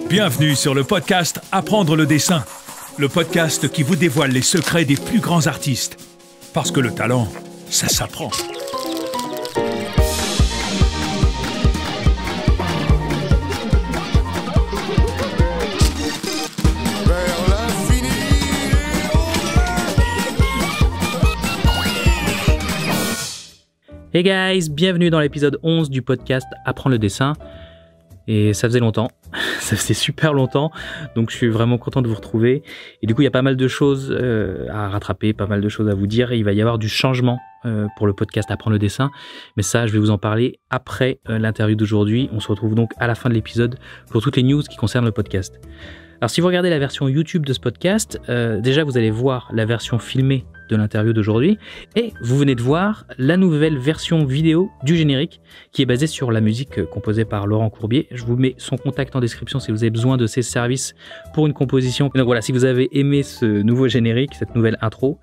Bienvenue sur le podcast Apprendre le dessin, le podcast qui vous dévoile les secrets des plus grands artistes. Parce que le talent, ça s'apprend. Hey guys, bienvenue dans l'épisode 11 du podcast Apprendre le dessin. Et ça faisait longtemps, ça faisait super longtemps, donc je suis vraiment content de vous retrouver. Et du coup, il y a pas mal de choses à rattraper, pas mal de choses à vous dire. Et il va y avoir du changement pour le podcast Apprendre le dessin. Mais ça, je vais vous en parler après l'interview d'aujourd'hui. On se retrouve donc à la fin de l'épisode pour toutes les news qui concernent le podcast. Alors si vous regardez la version YouTube de ce podcast, déjà vous allez voir la version filmée de l'interview d'aujourd'hui et vous venez de voir la nouvelle version vidéo du générique qui est basée sur la musique composée par Laurent Courbier. Je vous mets son contact en description si vous avez besoin de ses services pour une composition. Donc voilà, si vous avez aimé ce nouveau générique, cette nouvelle intro,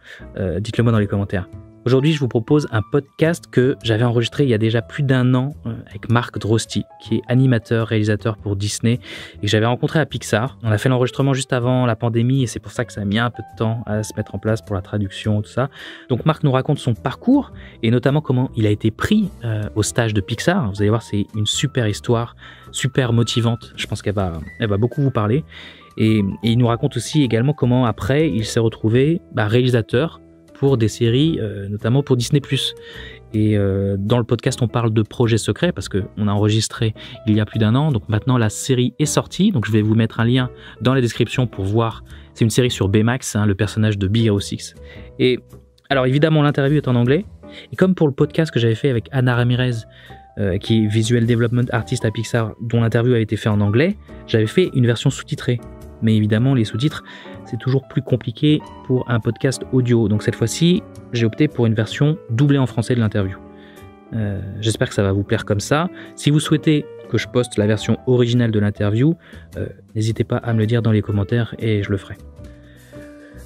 dites-le moi dans les commentaires. Aujourd'hui, je vous propose un podcast que j'avais enregistré il y a déjà plus d'un an avec Marc Drosti, qui est animateur, réalisateur pour Disney et que j'avais rencontré à Pixar. On a fait l'enregistrement juste avant la pandémie et c'est pour ça que ça a mis un peu de temps à se mettre en place pour la traduction, tout ça. Donc Marc nous raconte son parcours et notamment comment il a été pris au stage de Pixar. Vous allez voir, c'est une super histoire, super motivante. Je pense qu'elle va beaucoup vous parler. Et il nous raconte aussi également comment après il s'est retrouvé réalisateur pour des séries, notamment pour Disney+. Et dans le podcast, on parle de projets secrets parce qu'on a enregistré il y a plus d'un an. Donc maintenant, la série est sortie. Donc je vais vous mettre un lien dans la description pour voir. C'est une série sur Baymax, le personnage de Big Hero 6. Et alors évidemment, l'interview est en anglais. Et comme pour le podcast que j'avais fait avec Anna Ramirez, qui est Visual Development Artist à Pixar, dont l'interview a été faite en anglais, j'avais fait une version sous-titrée. Mais évidemment, les sous-titres, c'est toujours plus compliqué pour un podcast audio. Donc cette fois-ci, j'ai opté pour une version doublée en français de l'interview. J'espère que ça va vous plaire comme ça. Si vous souhaitez que je poste la version originale de l'interview, n'hésitez pas à me le dire dans les commentaires et je le ferai.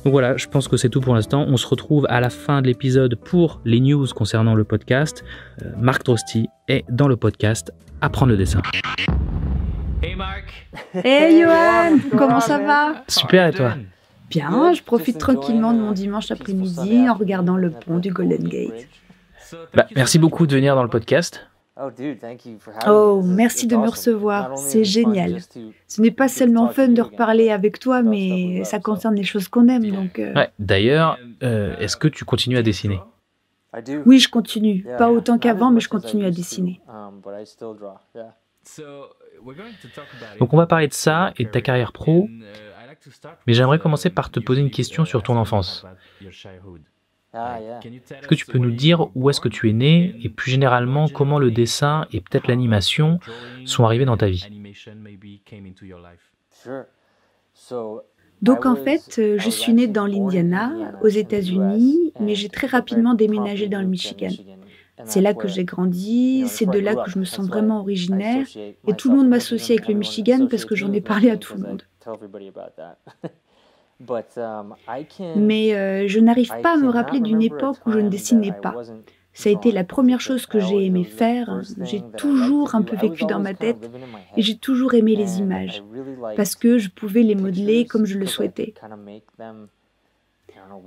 Donc voilà, je pense que c'est tout pour l'instant. On se retrouve à la fin de l'épisode pour les news concernant le podcast. Marc Drosti est dans le podcast Apprendre le dessin. Hey Marc. Hey Johan, comment ça va? Super, et toi? Bien, je profite tranquillement de mon dimanche après-midi en regardant le pont du Golden Gate. Merci beaucoup de venir dans le podcast. Oh, merci de me recevoir, c'est génial. Ce n'est pas seulement fun de reparler avec toi, mais ça concerne les choses qu'on aime, donc... Ouais, d'ailleurs, est-ce que tu continues à dessiner? Oui, je continue. Pas autant qu'avant, mais je continue à dessiner. Donc on va parler de ça et de ta carrière pro, mais j'aimerais commencer par te poser une question sur ton enfance. Est-ce que tu peux nous dire où est-ce que tu es né et plus généralement comment le dessin et peut-être l'animation sont arrivés dans ta vie? Donc en fait, je suis née dans l'Indiana, aux États-Unis, mais j'ai très rapidement déménagé dans le Michigan. C'est là que j'ai grandi, c'est de là que je me sens vraiment originaire, et tout le monde m'associe avec le Michigan parce que j'en ai parlé à tout le monde. Mais je n'arrive pas à me rappeler d'une époque où je ne dessinais pas. Ça a été la première chose que j'ai aimé faire. J'ai toujours un peu vécu dans ma tête et j'ai toujours aimé les images parce que je pouvais les modeler comme je le souhaitais.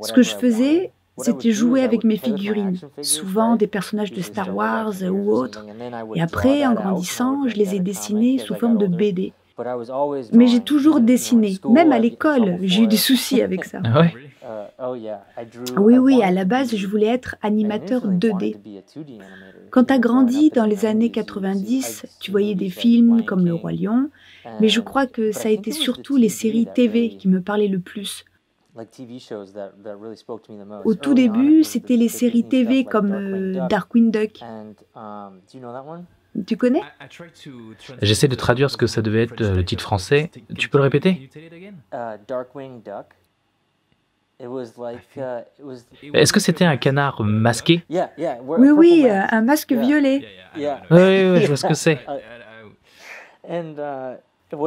Ce que je faisais, c'était jouer avec mes figurines, souvent des personnages de Star Wars ou autres. Et après, en grandissant, je les ai dessinés sous forme de BD. Mais j'ai toujours dessiné, même à l'école, j'ai eu des soucis avec ça. Ah ouais? Oui, à la base, je voulais être animateur 2D. Quand tu as grandi dans les années 90, tu voyais des films comme Le Roi Lion, mais je crois que ça a été surtout les séries TV qui me parlaient le plus. Au tout début, c'était les séries TV comme Darkwing Duck. Tu connais? J'essaie de traduire ce que ça devait être le titre français. Tu peux le répéter? Est-ce que c'était un canard masqué? Oui, un masque violet. Oui, je vois ce que c'est.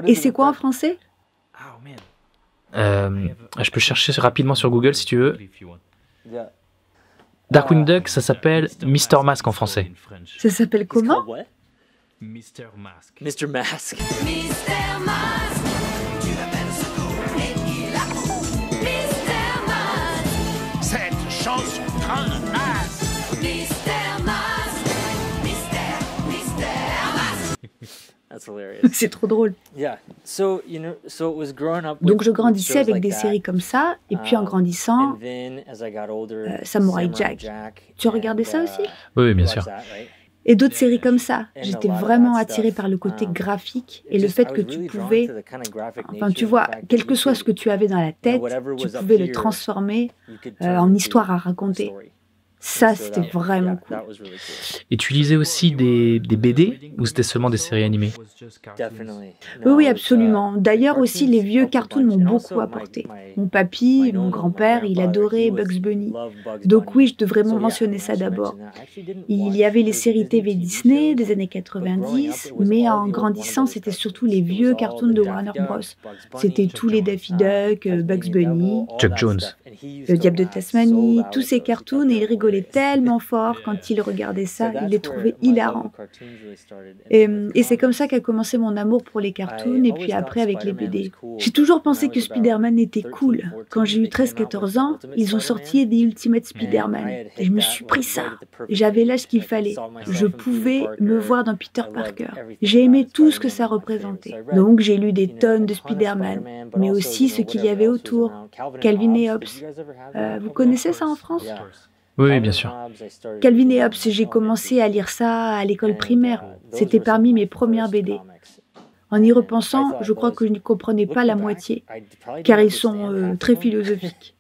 Et c'est quoi en français? Je peux chercher rapidement sur Google si tu veux. Darkwing Duck, ça s'appelle Mr. Mask en français. Ça s'appelle comment? Mr. Mask. Mr. Mask. Mr. Mask. C'est trop drôle. Donc je grandissais avec des séries comme ça, et puis en grandissant, Samurai Jack. Tu as regardé ça aussi? Oui, bien sûr. Et d'autres séries comme ça. J'étais vraiment attirée par le côté graphique et le fait que tu pouvais, enfin tu vois, quel que soit ce que tu avais dans la tête, tu pouvais le transformer en histoire à raconter. Ça, c'était vraiment cool. Et tu lisais aussi des BD ou c'était seulement des séries animées? Oui, absolument. D'ailleurs aussi, les vieux cartoons m'ont beaucoup apporté. Mon papy, mon grand-père, il adorait Bugs Bunny. Donc oui, je devrais mentionner ça d'abord. Il y avait les séries TV Disney des années 90, mais en grandissant, c'était surtout les vieux cartoons de Warner Bros. C'était tous les Daffy Duck, Bugs Bunny, Chuck Jones. le Diable de Tasmanie, tous ces cartoons, et il rigolait tellement fort quand il regardait ça, il les trouvait hilarants. Et c'est comme ça qu'a commencé mon amour pour les cartoons, et puis après avec les BD. J'ai toujours pensé que Spider-Man était cool. Quand j'ai eu 13-14 ans, ils ont sorti The Ultimate Spider-Man, et je me suis pris ça. J'avais l'âge qu'il fallait. Je pouvais me voir dans Peter Parker. J'ai aimé tout ce que ça représentait. Donc j'ai lu des tonnes de Spider-Man, mais aussi ce qu'il y avait autour, Calvin et Hobbes. Vous connaissez ça en France? Oui, bien sûr. Calvin et Hobbes, j'ai commencé à lire ça à l'école primaire. C'était parmi mes premières BD. En y repensant, je crois que je ne comprenais pas la moitié, car ils sont très philosophiques.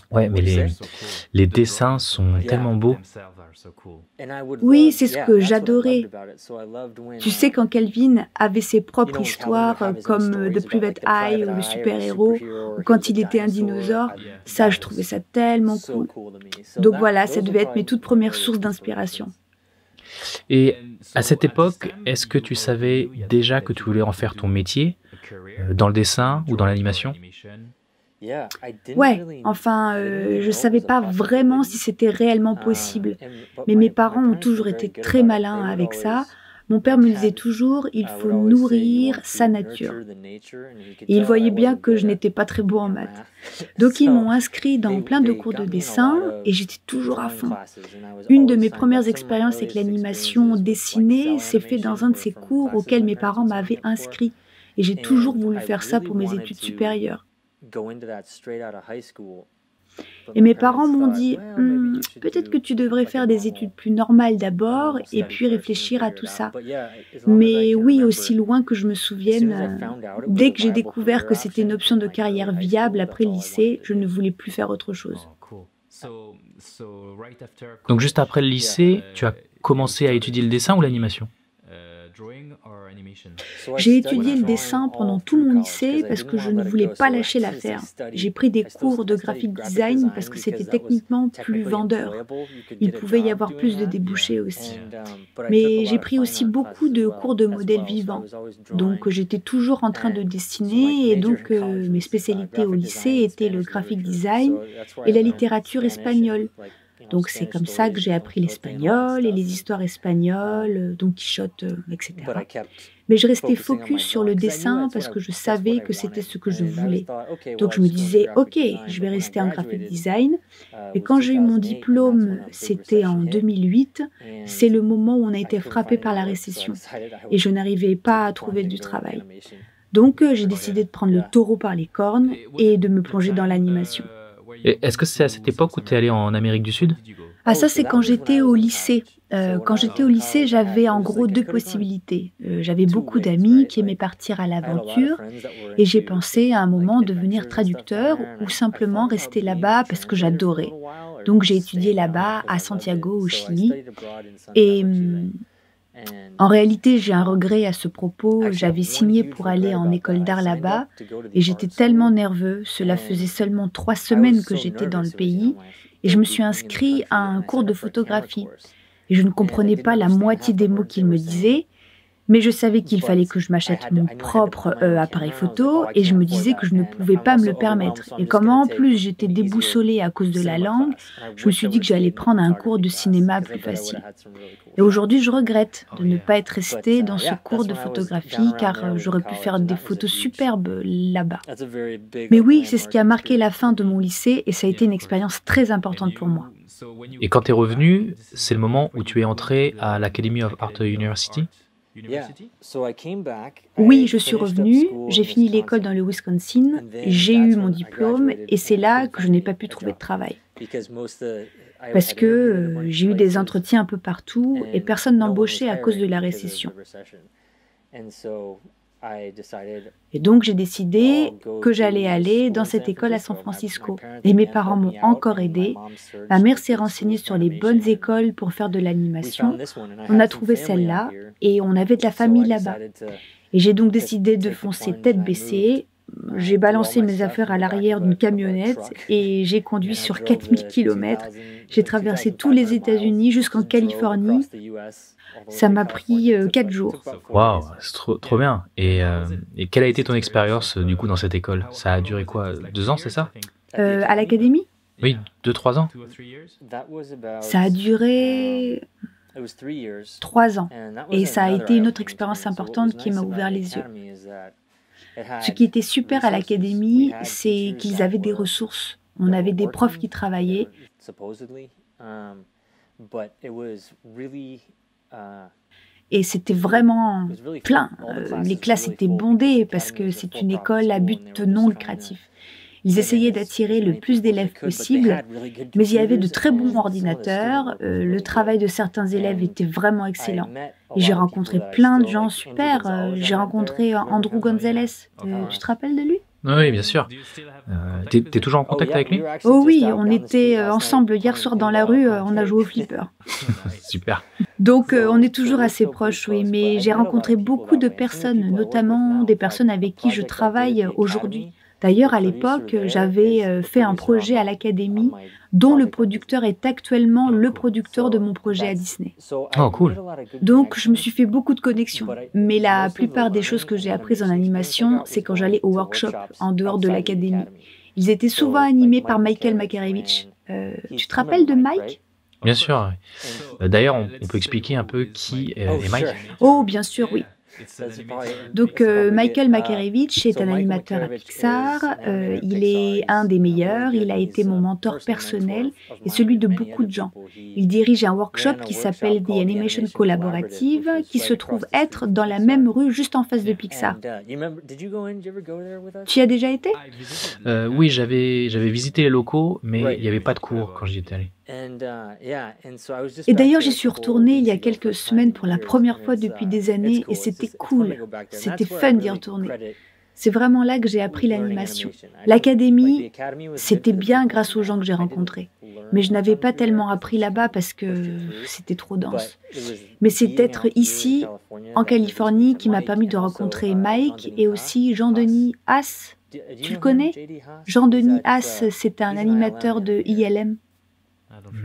Ouais, mais les dessins sont tellement beaux. Oui, c'est ce que j'adorais. Tu sais, quand Calvin avait ses propres histoires, comme The Private Eye ou le super-héros, ou quand il était un dinosaure, ça, je trouvais ça tellement cool. Donc voilà, ça devait être mes toutes premières sources d'inspiration. Et à cette époque, est-ce que tu savais déjà que tu voulais en faire ton métier, dans le dessin ou dans l'animation? Ouais, enfin, je savais pas vraiment si c'était réellement possible, mais mes parents ont toujours été très malins avec ça. Mon père me disait toujours, il faut nourrir sa nature. Et il voyait bien que je n'étais pas très bon en maths. Donc ils m'ont inscrit dans plein de cours de dessin et j'étais toujours à fond. Une de mes premières expériences avec l'animation dessinée s'est faite dans un de ces cours auxquels mes parents m'avaient inscrit. Et j'ai toujours voulu faire ça pour mes études supérieures. Et mes parents m'ont dit, peut-être que tu devrais faire des études plus normales d'abord et puis réfléchir à tout ça. Mais oui, aussi loin que je me souvienne, dès que j'ai découvert que c'était une option de carrière viable après le lycée, je ne voulais plus faire autre chose. Donc juste après le lycée, tu as commencé à étudier le dessin ou l'animation? J'ai étudié le dessin pendant tout mon lycée parce que je ne voulais pas lâcher l'affaire. J'ai pris des cours de graphic design parce que c'était techniquement plus vendeur. Il pouvait y avoir plus de débouchés aussi. Mais j'ai pris aussi beaucoup de cours de modèles vivants. Donc j'étais toujours en train de dessiner et donc mes spécialités au lycée étaient le graphic design et la littérature espagnole. Donc c'est comme ça que j'ai appris l'espagnol et les histoires espagnoles, Don Quichotte, etc. Mais je restais focus sur le dessin parce que je savais que c'était ce que je voulais. Donc je me disais, ok, je vais rester en graphic design. Et quand j'ai eu mon diplôme, c'était en 2008, c'est le moment où on a été frappé par la récession. Et je n'arrivais pas à trouver du travail. Donc j'ai décidé de prendre le taureau par les cornes et de me plonger dans l'animation. Et est-ce que c'est à cette époque où tu es allé en Amérique du Sud? Ah, ça, c'est quand j'étais au lycée. Quand j'étais au lycée, j'avais en gros deux possibilités. J'avais beaucoup d'amis qui aimaient partir à l'aventure et j'ai pensé à un moment devenir traducteur ou simplement rester là-bas parce que j'adorais. Donc j'ai étudié là-bas à Santiago au Chili et en réalité, j'ai un regret à ce propos. J'avais signé pour aller en école d'art là-bas et j'étais tellement nerveux. Cela faisait seulement 3 semaines que j'étais dans le pays et je me suis inscrit à un cours de photographie. Et je ne comprenais pas la moitié des mots qu'il me disait, Mais je savais qu'il fallait que je m'achète mon propre appareil photo et je me disais que je ne pouvais pas me le permettre. Et comme en plus j'étais déboussolée à cause de la langue, je me suis dit que j'allais prendre un cours de cinéma plus facile. Et aujourd'hui, je regrette de ne pas être restée dans ce cours de photographie car j'aurais pu faire des photos superbes là-bas. Mais oui, c'est ce qui a marqué la fin de mon lycée et ça a été une expérience très importante pour moi. Et quand tu es revenu, c'est le moment où tu es entré à l'Academy of Art University? Oui, je suis revenue, j'ai fini l'école dans le Wisconsin, j'ai eu mon diplôme et c'est là que je n'ai pas pu trouver de travail. Parce que j'ai eu des entretiens un peu partout et personne n'embauchait à cause de la récession. Et donc j'ai décidé que j'allais aller dans cette école à San Francisco. Et mes parents m'ont encore aidé. Ma mère s'est renseignée sur les bonnes écoles pour faire de l'animation. On a trouvé celle-là et on avait de la famille là-bas. Et j'ai donc décidé de foncer tête baissée. J'ai balancé mes affaires à l'arrière d'une camionnette et j'ai conduit sur 4000 km. J'ai traversé tous les États-Unis jusqu'en Californie. Ça m'a pris 4 jours. Waouh, c'est trop bien. Et quelle a été ton expérience du coup dans cette école? Ça a duré quoi? 2 ans, c'est ça? À l'académie? Oui, 2-3 ans. Ça a duré 3 ans. Et ça a été une autre expérience importante qui m'a ouvert les yeux. Ce qui était super à l'académie, c'est qu'ils avaient des ressources. On avait des profs qui travaillaient. Et c'était vraiment plein. Les classes étaient bondées parce que c'est une école à but non lucratif. Ils essayaient d'attirer le plus d'élèves possible, mais il y avait de très bons ordinateurs. Le travail de certains élèves était vraiment excellent. Et j'ai rencontré plein de gens super. J'ai rencontré Andrew Gonzalez. Tu te rappelles de lui? Oui, bien sûr. T'es toujours en contact avec lui? Oh oui, on était ensemble hier soir dans la rue, on a joué au flipper. Super. Donc on est toujours assez proches, oui, mais j'ai rencontré beaucoup de personnes, notamment des personnes avec qui je travaille aujourd'hui. D'ailleurs, à l'époque, j'avais fait un projet à l'académie dont le producteur est actuellement le producteur de mon projet à Disney. Oh, cool. Donc, je me suis fait beaucoup de connexions. Mais la plupart des choses que j'ai apprises en animation, c'est quand j'allais au workshop en dehors de l'académie. Ils étaient souvent animés par Michael Makarevich. Tu te rappelles de Mike? Bien sûr. D'ailleurs, on peut expliquer un peu qui est Mike? Oh, bien sûr, oui. Donc Michael Makarevich est un animateur à Pixar, il est un des meilleurs, il a été mon mentor personnel et celui de beaucoup de gens. Il dirige un workshop qui s'appelle The Animation Collaborative, qui se trouve être dans la même rue juste en face de Pixar. Tu y as déjà été? Oui, j'avais visité les locaux, mais il n'y avait pas de cours quand j'y étais allé. Et d'ailleurs, j'y suis retournée il y a quelques semaines pour la première fois depuis des années et c'était cool. C'était fun d'y retourner. C'est vraiment là que j'ai appris l'animation. L'académie, c'était bien grâce aux gens que j'ai rencontrés. Mais je n'avais pas tellement appris là-bas parce que c'était trop dense. Mais c'est d'être ici, en Californie, qui m'a permis de rencontrer Mike et aussi Jean-Denis Haas. Tu le connais? Jean-Denis Haas, c'est un animateur de ILM.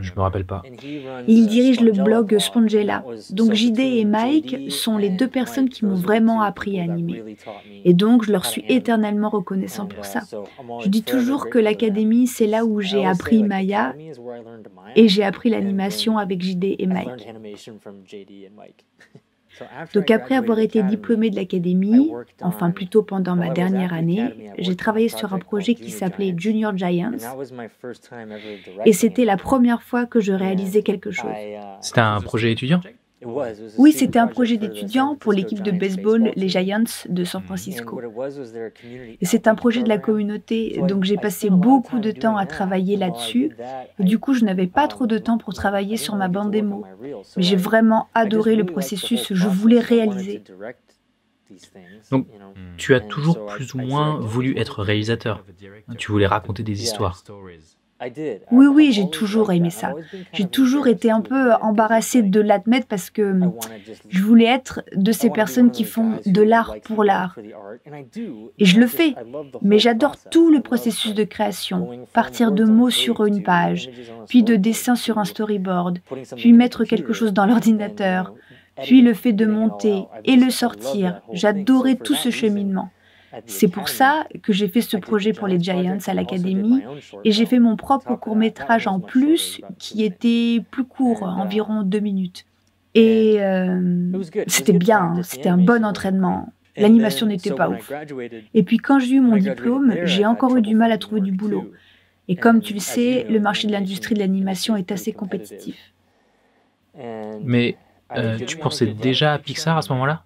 Je me rappelle pas. Il dirige le blog Spongella. Donc JD et Mike sont les deux personnes qui m'ont vraiment appris à animer. Et donc je leur suis éternellement reconnaissant pour ça. Je dis toujours que l'académie, c'est là où j'ai appris Maya et j'ai appris l'animation avec JD et Mike. Donc après avoir été diplômée de l'académie, enfin plutôt pendant ma dernière année, j'ai travaillé sur un projet qui s'appelait Junior Giants et c'était la première fois que je réalisais quelque chose. C'était un projet étudiant? Oui, c'était un projet d'étudiants pour l'équipe de baseball, les Giants de San Francisco. Et c'est un projet de la communauté, donc j'ai passé beaucoup de temps à travailler là-dessus. Et du coup, je n'avais pas trop de temps pour travailler sur ma bande démo. Mais j'ai vraiment adoré le processus, je voulais réaliser. Donc, tu as toujours plus ou moins voulu être réalisateur. Tu voulais raconter des histoires. Oui, j'ai toujours aimé ça. J'ai toujours été un peu embarrassée de l'admettre parce que je voulais être de ces personnes qui font de l'art pour l'art. Et je le fais, mais j'adore tout le processus de création. Partir de mots sur une page, puis de dessins sur un storyboard, puis mettre quelque chose dans l'ordinateur, puis le fait de monter et le sortir. J'adorais tout ce cheminement. C'est pour ça que j'ai fait ce projet pour les Giants à l'Académie et j'ai fait mon propre court-métrage en plus qui était plus court, environ 2 minutes. Et c'était bien, c'était un bon entraînement. L'animation n'était pas ouf. Et puis quand j'ai eu mon diplôme, j'ai encore eu du mal à trouver du boulot. Et comme tu le sais, le marché de l'industrie de l'animation est assez compétitif. Mais tu pensais déjà à Pixar à ce moment-là?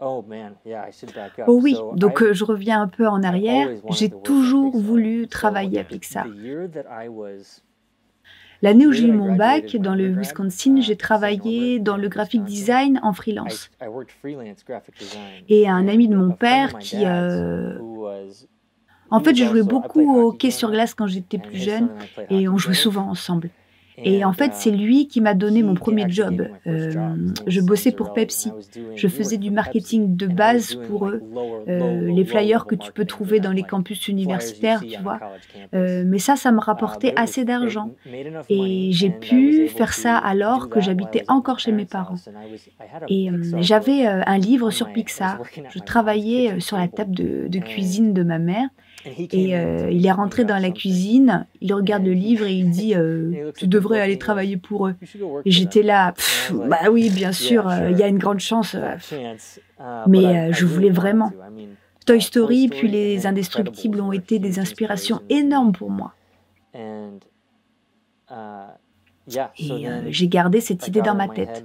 Oh oui, donc je reviens un peu en arrière. J'ai toujours voulu travailler à Pixar. L'année où j'ai eu mon bac, dans le Wisconsin, j'ai travaillé dans le graphic design en freelance. Et un ami de mon père qui... En fait, je jouais beaucoup au hockey sur glace quand j'étais plus jeune et on jouait souvent ensemble. Et en fait, c'est lui qui m'a donné mon premier job. Je bossais pour Pepsi. Je faisais du marketing de base pour eux, les flyers que tu peux trouver dans les campus universitaires, tu vois. Mais ça me rapportait assez d'argent. Et j'ai pu faire ça alors que j'habitais encore chez mes parents. Et j'avais un livre sur Pixar. Je travaillais sur la table de cuisine de ma mère. Et il est rentré dans la cuisine, il regarde le livre et il dit tu devrais aller travailler pour eux. Et j'étais là, bah oui, bien sûr, il y a une grande chance. Mais je voulais vraiment. Toy Story puis Les Indestructibles ont été des inspirations énormes pour moi. Et j'ai gardé cette idée dans ma tête.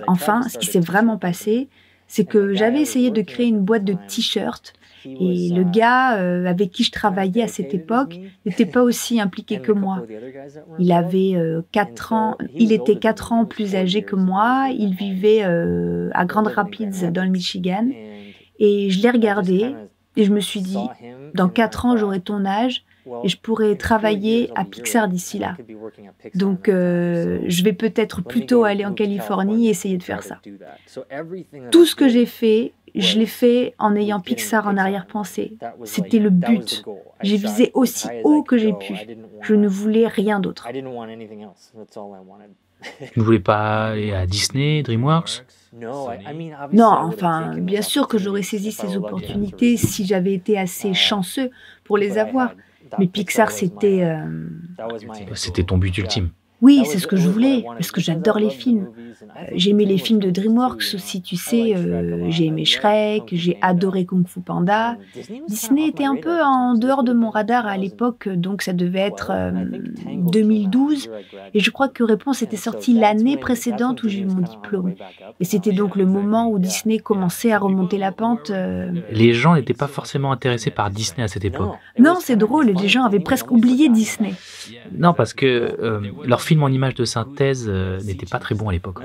Enfin, ce qui s'est vraiment passé, c'est que j'avais essayé de créer une boîte de t-shirts et le gars avec qui je travaillais à cette époque n'était pas aussi impliqué que moi. Il avait 4 ans, il était 4 ans plus âgé que moi, il vivait à Grand Rapids dans le Michigan et je l'ai regardé et je me suis dit, dans 4 ans j'aurai ton âge et je pourrais travailler à Pixar d'ici là. Donc, je vais peut-être plutôt aller en Californie et essayer de faire ça. Tout ce que j'ai fait, je l'ai fait en ayant Pixar en arrière-pensée. C'était le but. J'ai visé aussi haut que j'ai pu. Je ne voulais rien d'autre. Tu ne voulais pas aller à Disney, DreamWorks? Non, enfin, bien sûr que j'aurais saisi ces opportunités si j'avais été assez chanceux pour les avoir. Mais Pixar, c'était ton but ultime. Oui, c'est ce que je voulais, parce que j'adore les films. J'aimais les films de DreamWorks aussi, tu sais. J'ai aimé Shrek, j'ai adoré Kung Fu Panda. Disney était un peu en dehors de mon radar à l'époque, donc ça devait être 2012. Et je crois que Réponse était sortie l'année précédente où j'ai eu mon diplôme. Et c'était donc le moment où Disney commençait à remonter la pente. Les gens n'étaient pas forcément intéressés par Disney à cette époque. Non, c'est drôle, les gens avaient presque oublié Disney. Non, parce que leur film en images de synthèse n'était pas très bon à l'époque.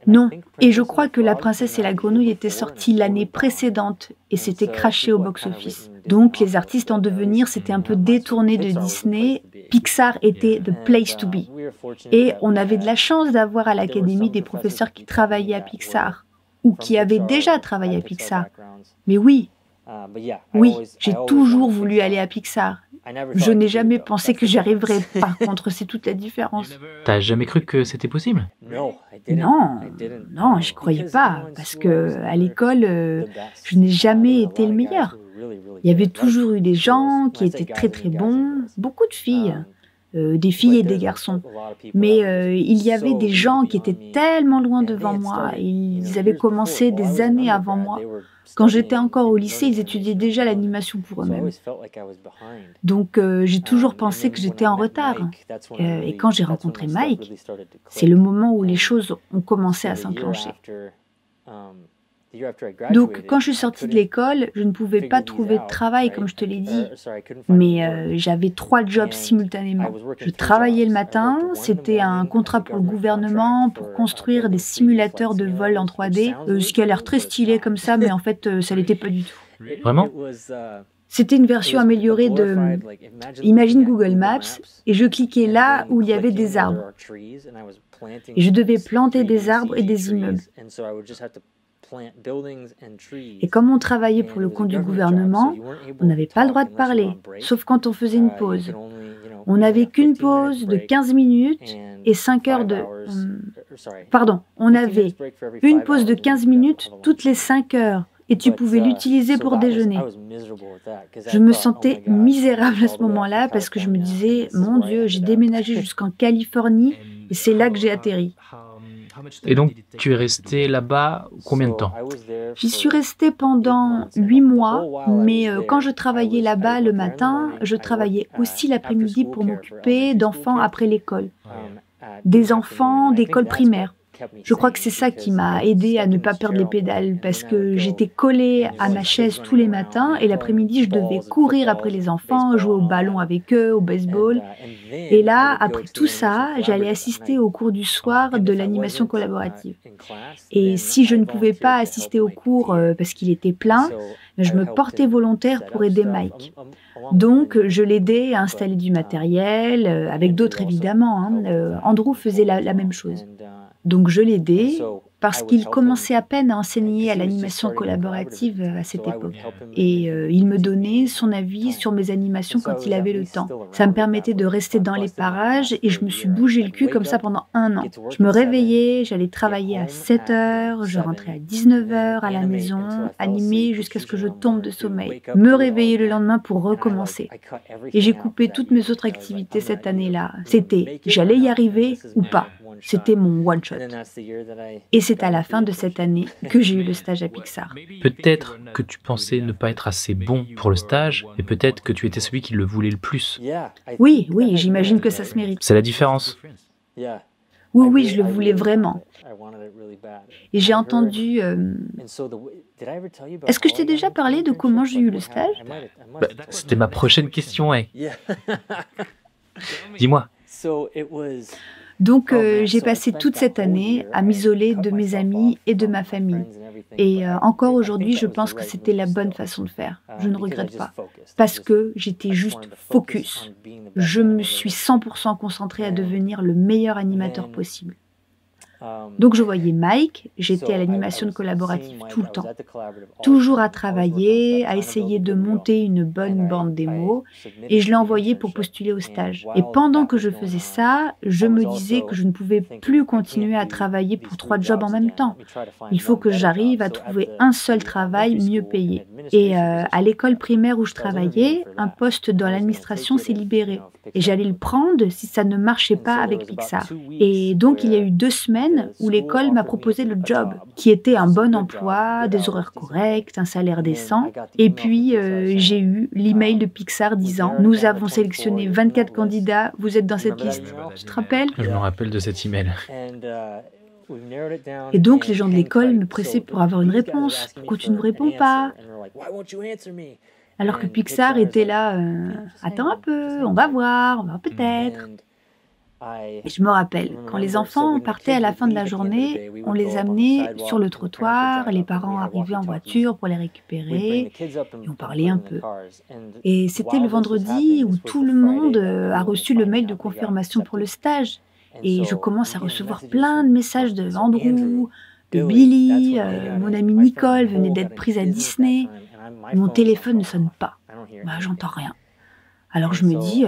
Non, et je crois que La Princesse et la Grenouille était sortie l'année précédente et s'était crashé au box-office. Donc les artistes en devenir s'étaient un peu détournés de Disney. Pixar était the place to be. Et on avait de la chance d'avoir à l'Académie des professeurs qui travaillaient à Pixar ou qui avaient déjà travaillé à Pixar. Mais oui, j'ai toujours voulu aller à Pixar. Je n'ai jamais pensé que j'y arriverais. Par contre, c'est toute la différence. T'as jamais cru que c'était possible? Non, j'y croyais pas. Parce que à l'école, je n'ai jamais été le meilleur. Il y avait toujours eu des gens qui étaient très très bons, beaucoup de filles. Des filles et des garçons. Mais il y avait des gens qui étaient tellement loin devant moi. Ils avaient commencé des années avant moi. Quand j'étais encore au lycée, ils étudiaient déjà l'animation pour eux-mêmes. Donc j'ai toujours pensé que j'étais en retard. Et quand j'ai rencontré Mike, c'est le moment où les choses ont commencé à s'enclencher. Donc, quand je suis sortie de l'école, je ne pouvais pas trouver de travail, comme je te l'ai dit. Mais j'avais 3 jobs simultanément. Je travaillais le matin, c'était un contrat pour le gouvernement pour construire des simulateurs de vol en 3D, ce qui a l'air très stylé comme ça, mais en fait, ça l'était pas du tout. Vraiment? C'était une version améliorée de... Imagine Google Maps, et je cliquais là où il y avait des arbres. Et je devais planter des arbres et des immeubles. Et comme on travaillait pour le compte du gouvernement, on n'avait pas le droit de parler, sauf quand on faisait une pause. On n'avait qu'une pause de 15 minutes et 5 heures de... Pardon, on avait une pause de 15 minutes toutes les 5 heures et tu pouvais l'utiliser pour déjeuner. Je me sentais misérable à ce moment-là parce que je me disais, mon Dieu, j'ai déménagé jusqu'en Californie et c'est là que j'ai atterri. Et donc, tu es resté là-bas combien de temps? J'y suis restée pendant 8 mois, mais quand je travaillais là-bas le matin, je travaillais aussi l'après-midi pour m'occuper d'enfants après l'école. Des enfants d'école primaire. Je crois que c'est ça qui m'a aidée à ne pas perdre les pédales parce que j'étais collée à ma chaise tous les matins et l'après-midi, je devais courir après les enfants, jouer au ballon avec eux, au baseball. Et là, après tout ça, j'allais assister au cours du soir de l'animation collaborative. Et si je ne pouvais pas assister au cours parce qu'il était plein, je me portais volontaire pour aider Mike. Donc, je l'aidais à installer du matériel, avec d'autres évidemment. Andrew faisait la même chose. Donc je l'aidais parce qu'il commençait à peine à enseigner à l'animation collaborative à cette époque. Et il me donnait son avis sur mes animations quand il avait le temps. Ça me permettait de rester dans les parages et je me suis bougé le cul comme ça pendant 1 an. Je me réveillais, j'allais travailler à 7 heures, je rentrais à 19 heures à la maison, animer jusqu'à ce que je tombe de sommeil. Me réveiller le lendemain pour recommencer. Et j'ai coupé toutes mes autres activités cette année-là. C'était, j'allais y arriver ou pas. C'était mon one-shot. Et c'est à la fin de cette année que j'ai eu le stage à Pixar. Peut-être que tu pensais ne pas être assez bon pour le stage, et peut-être que tu étais celui qui le voulait le plus. Oui, j'imagine que ça se mérite. C'est la différence. Oui, je le voulais vraiment. Et j'ai entendu... Est-ce que je t'ai déjà parlé de comment j'ai eu le stage? C'était ma prochaine question, ouais. Dis-moi. Donc, j'ai passé toute cette année à m'isoler de mes amis et de ma famille. Et encore aujourd'hui, je pense que c'était la bonne façon de faire. Je ne regrette pas. Parce que j'étais juste focus. Je me suis 100% concentrée à devenir le meilleur animateur possible. Donc je voyais Mike, j'étais à l'animation collaborative tout le temps, toujours à travailler, à essayer de monter une bonne bande démo, et je l'ai envoyé pour postuler au stage. Et pendant que je faisais ça, je me disais que je ne pouvais plus continuer à travailler pour 3 jobs en même temps. Il faut que j'arrive à trouver un seul travail mieux payé. Et à l'école primaire où je travaillais, un poste dans l'administration s'est libéré. Et j'allais le prendre si ça ne marchait pas avec Pixar. Et donc il y a eu 2 semaines où l'école m'a proposé le job, qui était un bon emploi, des horaires corrects, un salaire décent. Et puis j'ai eu l'email de Pixar disant « Nous avons sélectionné 24 candidats, vous êtes dans cette liste. » Tu te rappelles? Je me rappelle de cet email. Et donc les gens de l'école me pressaient pour avoir une réponse. « Pourquoi tu ne nous réponds pas ?» Alors que Pixar était là, attends un peu, on va voir peut-être. Et je me rappelle, quand les enfants partaient à la fin de la journée, on les amenait sur le trottoir, les parents arrivaient en voiture pour les récupérer, et on parlait un peu. Et c'était le vendredi où tout le monde a reçu le mail de confirmation pour le stage. Et je commence à recevoir plein de messages de Andrew, de Billy, mon amie Nicole venait d'être prise à Disney. Mon téléphone ne sonne pas. J'entends rien. Alors je me dis,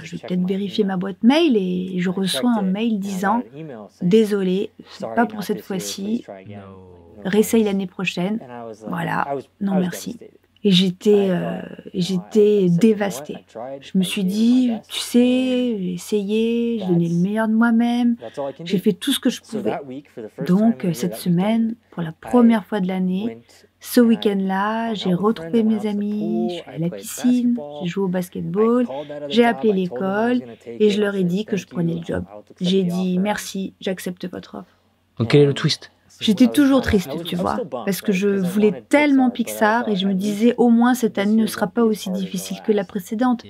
je vais peut-être vérifier ma boîte mail et je reçois un mail disant « Désolé, c'est pas pour cette fois-ci, réessaye l'année prochaine. Voilà, non merci. » Et j'étais dévastée. Je me suis dit, tu sais, j'ai essayé, j'ai donné le meilleur de moi-même, j'ai fait tout ce que je pouvais. Donc cette semaine, pour la première fois de l'année, ce week-end-là, j'ai retrouvé mes amis, je suis allée à la piscine, j'ai joué au basketball, j'ai appelé l'école et je leur ai dit que je prenais le job. J'ai dit merci, j'accepte votre offre. Donc quel est le twist? J'étais toujours triste, tu vois, parce que je voulais tellement Pixar et je me disais au moins cette année ne sera pas aussi difficile que la précédente.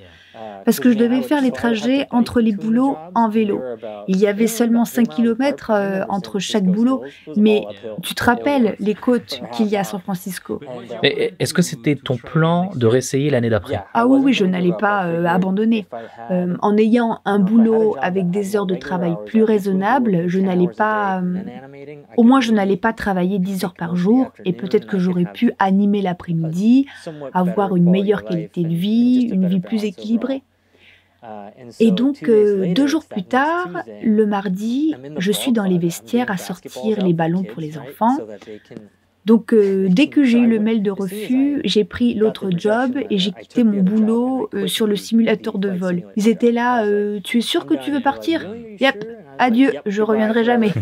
Parce que je devais faire les trajets entre les boulots en vélo. Il y avait seulement 5 km entre chaque boulot, mais tu te rappelles les côtes qu'il y a à San Francisco. Mais est-ce que c'était ton plan de réessayer l'année d'après? Ah oui, je n'allais pas abandonner. En ayant un boulot avec des heures de travail plus raisonnables, je n'allais pas... au moins, je n'allais pas travailler 10 heures par jour et peut-être que j'aurais pu animer l'après-midi, avoir une meilleure qualité de vie, une vie plus équilibrée. Et donc, 2 jours plus tard, le mardi, je suis dans les vestiaires à sortir les ballons pour les enfants. Donc, dès que j'ai eu le mail de refus, j'ai pris l'autre job et j'ai quitté mon boulot sur le simulateur de vol. Ils étaient là, tu es sûr que tu veux partir? Yep, adieu, je reviendrai jamais.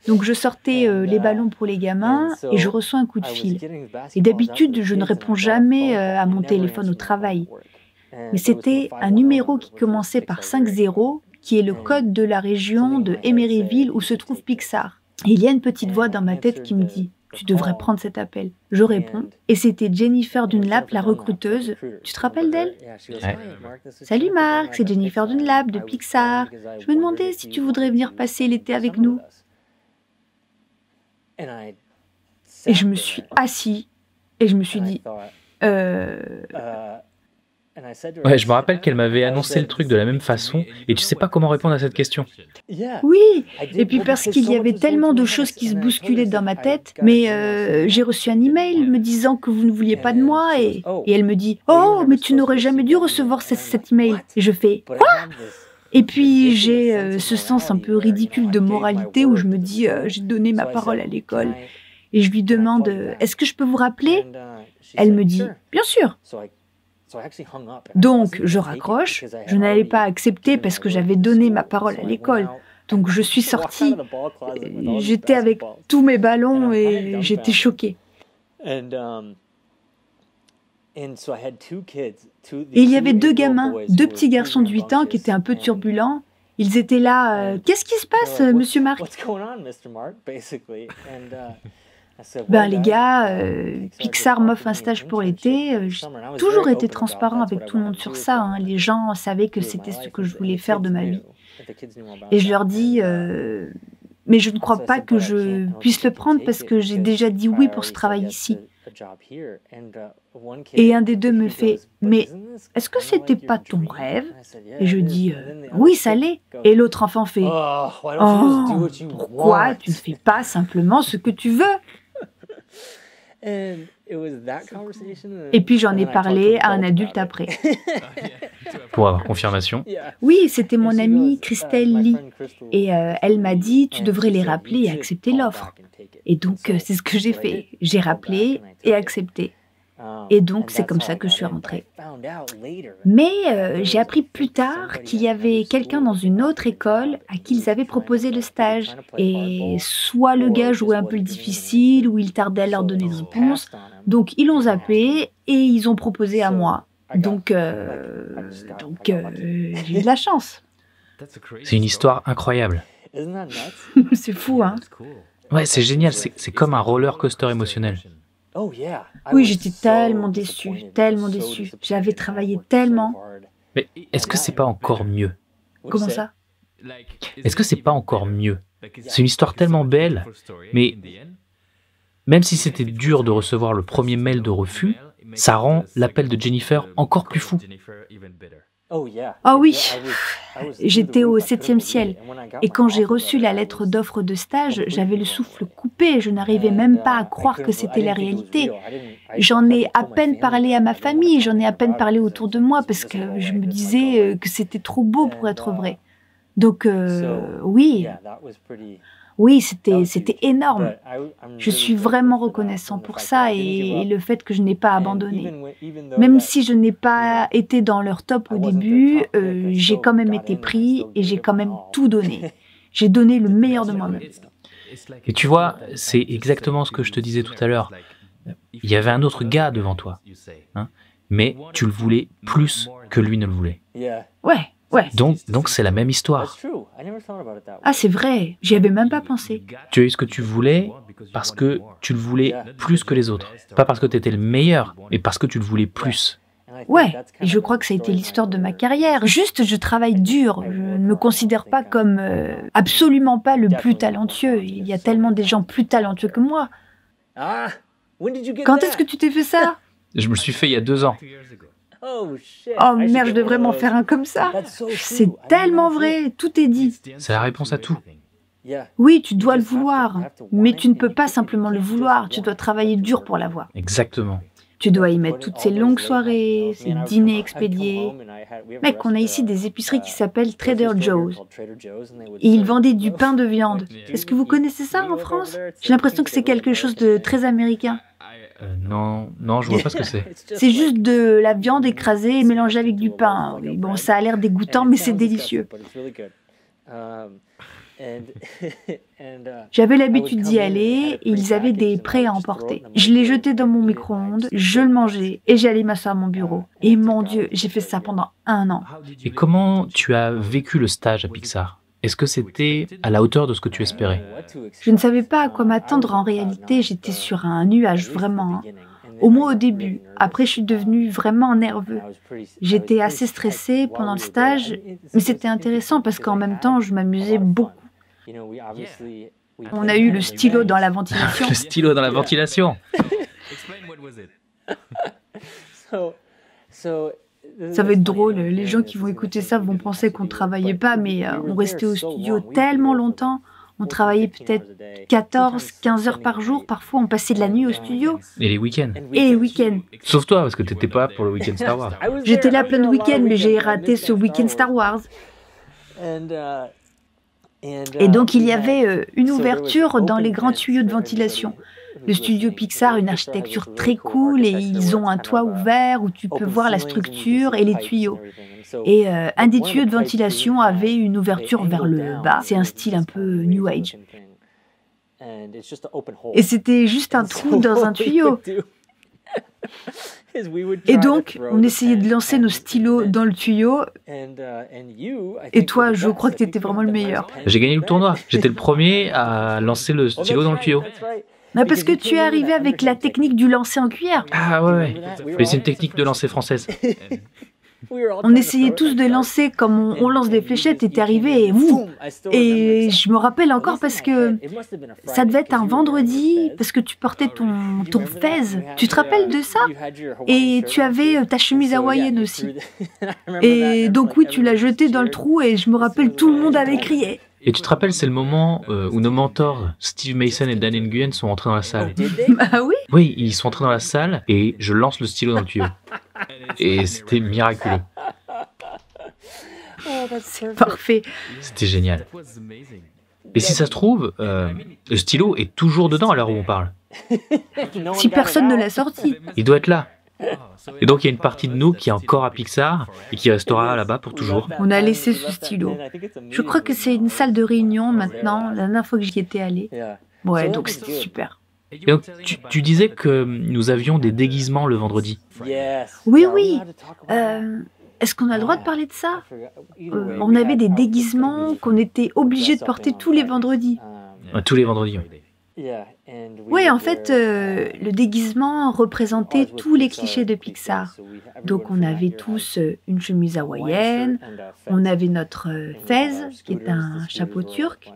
Donc, je sortais les ballons pour les gamins et je reçois un coup de fil. Et d'habitude, je ne réponds jamais à mon téléphone au travail. Mais c'était un numéro qui commençait par 50, qui est le code de la région de Emeryville où se trouve Pixar. Et il y a une petite voix dans ma tête qui me dit « Tu devrais prendre cet appel ». Je réponds et c'était Jennifer Dunlap, la recruteuse. Tu te rappelles d'elle? Ouais. Salut Marc, c'est Jennifer Dunlap de Pixar. Je me demandais si tu voudrais venir passer l'été avec nous. Et je me suis assis et je me suis dit Ouais, je me rappelle qu'elle m'avait annoncé le truc de la même façon et tu sais pas comment répondre à cette question. oui, et puis parce qu'il y avait tellement de choses qui se bousculaient dans ma tête, mais j'ai reçu un email me disant que vous ne vouliez pas de moi et elle me dit « Oh, mais tu n'aurais jamais dû recevoir cet email ». Et je fais « Quoi ?» Et puis j'ai ce sens un peu ridicule de moralité où je me dis « J'ai donné ma parole à l'école ». Et je lui demande « Est-ce que je peux vous rappeler ?» Elle me dit « Bien sûr ». Donc, je raccroche. Je n'allais pas accepter parce que j'avais donné ma parole à l'école. Donc, je suis sortie. J'étais avec tous mes ballons et j'étais choquée. Et il y avait 2 gamins, 2 petits garçons de 8 ans qui étaient un peu turbulents. Ils étaient là. Qu'est-ce qui se passe, monsieur Marc? Ben les gars, Pixar m'offre un stage pour l'été. J'ai toujours été transparent avec tout le monde sur ça. Hein. Les gens savaient que c'était ce que je voulais faire de ma vie. Et je leur dis, mais je ne crois pas que je puisse le prendre parce que j'ai déjà dit oui pour ce travail ici. Et un des 2 me fait, mais est-ce que c'était pas ton rêve? Et je dis, oui, ça l'est. Et l'autre enfant fait, oh, pourquoi tu ne fais pas simplement ce que tu veux? Et puis j'en ai parlé à un adulte après. Pour avoir confirmation. Oui, c'était mon amie Christelle Lee. Et elle m'a dit, tu devrais les rappeler et accepter l'offre. Et donc c'est ce que j'ai fait. J'ai rappelé et accepté. Et donc c'est comme ça que je suis rentrée. Mais j'ai appris plus tard qu'il y avait quelqu'un dans une autre école à qui ils avaient proposé le stage. Et soit le gars jouait un peu le difficile ou il tardait à leur donner une réponse. Donc ils l'ont zappé et ils ont proposé à moi. Donc j'ai eu de la chance. C'est une histoire incroyable. C'est fou, hein? Ouais, c'est génial. C'est comme un roller coaster émotionnel. Oui, j'étais tellement déçue, tellement déçue. J'avais travaillé tellement. Mais est-ce que c'est pas encore mieux? Comment ça? Est-ce que c'est pas encore mieux? C'est une histoire tellement belle, mais même si c'était dur de recevoir le premier mail de refus, ça rend l'appel de Jennifer encore plus fou. Ah oui, j'étais au 7e ciel. Et quand j'ai reçu la lettre d'offre de stage, j'avais le souffle coupé. Je n'arrivais même pas à croire que c'était la réalité. J'en ai à peine parlé à ma famille, j'en ai à peine parlé autour de moi parce que je me disais que c'était trop beau pour être vrai. Donc oui, c'était énorme. Je suis vraiment reconnaissant pour ça et le fait que je n'ai pas abandonné. Même si je n'ai pas été dans leur top au début, j'ai quand même été pris et j'ai quand même tout donné. J'ai donné le meilleur de moi-même. Et tu vois, c'est exactement ce que je te disais tout à l'heure. Il y avait un autre gars devant toi, hein, mais tu le voulais plus que lui ne le voulait. Ouais. Donc c'est la même histoire. Ah, c'est vrai, j'y avais même pas pensé. Tu as eu ce que tu voulais parce que tu le voulais plus que les autres. Pas parce que tu étais le meilleur, mais parce que tu le voulais plus. Ouais, et je crois que ça a été l'histoire de ma carrière. Juste, je travaille dur. Je ne me considère pas comme absolument pas le plus talentueux. Il y a tellement des gens plus talentueux que moi. Quand est-ce que tu t'es fait ça? Je me le suis fait il y a 2 ans. Oh merde, je devrais m'en faire un comme ça. C'est tellement vrai, tout est dit. C'est la réponse à tout. Oui, tu dois le vouloir, mais tu ne peux pas simplement le vouloir, tu dois travailler dur pour l'avoir. Exactement. Tu dois y mettre toutes ces longues soirées, ces dîners expédiés. Mec, on a ici des épiceries qui s'appellent Trader Joe's. Et ils vendaient du pain de viande. Est-ce que vous connaissez ça en France? J'ai l'impression que c'est quelque chose de très américain. Non, je vois pas ce que c'est. C'est juste de la viande écrasée et mélangée avec du pain. Oui, bon, ça a l'air dégoûtant, mais c'est délicieux. J'avais l'habitude d'y aller et ils avaient des prêts à emporter. Je les jetais dans mon micro-ondes, je le mangeais et j'allais m'asseoir à mon bureau. Et mon Dieu, j'ai fait ça pendant 1 an. Et comment tu as vécu le stage à Pixar? Est-ce que c'était à la hauteur de ce que tu espérais? Je ne savais pas à quoi m'attendre en réalité, j'étais sur un nuage vraiment. Au moins au début. Après, je suis devenue vraiment nerveux. J'étais assez stressée pendant le stage, mais c'était intéressant parce qu'en même temps, je m'amusais beaucoup. On a eu le stylo dans la ventilation. Le stylo dans la ventilation. Ça va être drôle, les gens qui vont écouter ça vont penser qu'on ne travaillait pas, mais on restait au studio tellement longtemps. On travaillait peut-être 14, 15 heures par jour. Parfois, on passait de la nuit au studio. Et les week-ends. Et les week-ends. Sauf toi, parce que t'étais pas pour le week-end Star Wars. J'étais là plein de week-ends, mais j'ai raté ce week-end Star Wars. Et donc, il y avait une ouverture dans les grands tuyaux de ventilation. Le studio Pixar, une architecture très cool, et ils ont un toit ouvert où tu peux voir la structure et les tuyaux. Et un des tuyaux de ventilation avait une ouverture vers le bas. C'est un style un peu New Age. Et c'était juste un trou dans un tuyau. Et donc, on essayait de lancer nos stylos dans le tuyau. Et toi, je crois que tu étais vraiment le meilleur. J'ai gagné le tournoi. J'étais le premier à lancer le stylo dans le tuyau. Non, parce que tu es arrivé avec la technique du lancer en cuillère. Ah ouais. Mais c'est une technique de lancer française. On essayait tous de lancer comme on lance des fléchettes et t'es arrivé et boum. Et je me rappelle encore parce que ça devait être un vendredi parce que tu portais ton fez. Tu te rappelles de ça? Et tu avais ta chemise hawaïenne aussi. Et donc oui, tu l'as jeté dans le trou et je me rappelle tout le monde avait crié. Et tu te rappelles, c'est le moment où nos mentors, Steve Mason et Dan Nguyen, sont entrés dans la salle. Ah oui? Oui, ils sont entrés dans la salle et je lance le stylo dans le tuyau. Et c'était miraculeux. C'est parfait. C'était génial. Et si ça se trouve, le stylo est toujours dedans à l'heure où on parle. Si personne ne l'a sorti. Il doit être là. Et donc il y a une partie de nous qui est encore à Pixar et qui restera là-bas pour toujours. On a laissé ce stylo. Je crois que c'est une salle de réunion maintenant, la dernière fois que j'y étais allée. Ouais, donc c'était super. Et donc tu disais que nous avions des déguisements le vendredi. Oui. Est-ce qu'on a le droit de parler de ça? On avait des déguisements qu'on était obligés de porter tous les vendredis. Tous les vendredis, oui. Oui, en fait, le déguisement représentait tous les clichés de Pixar. Donc, on avait tous une chemise hawaïenne, on avait notre fez, qui est un chapeau turc,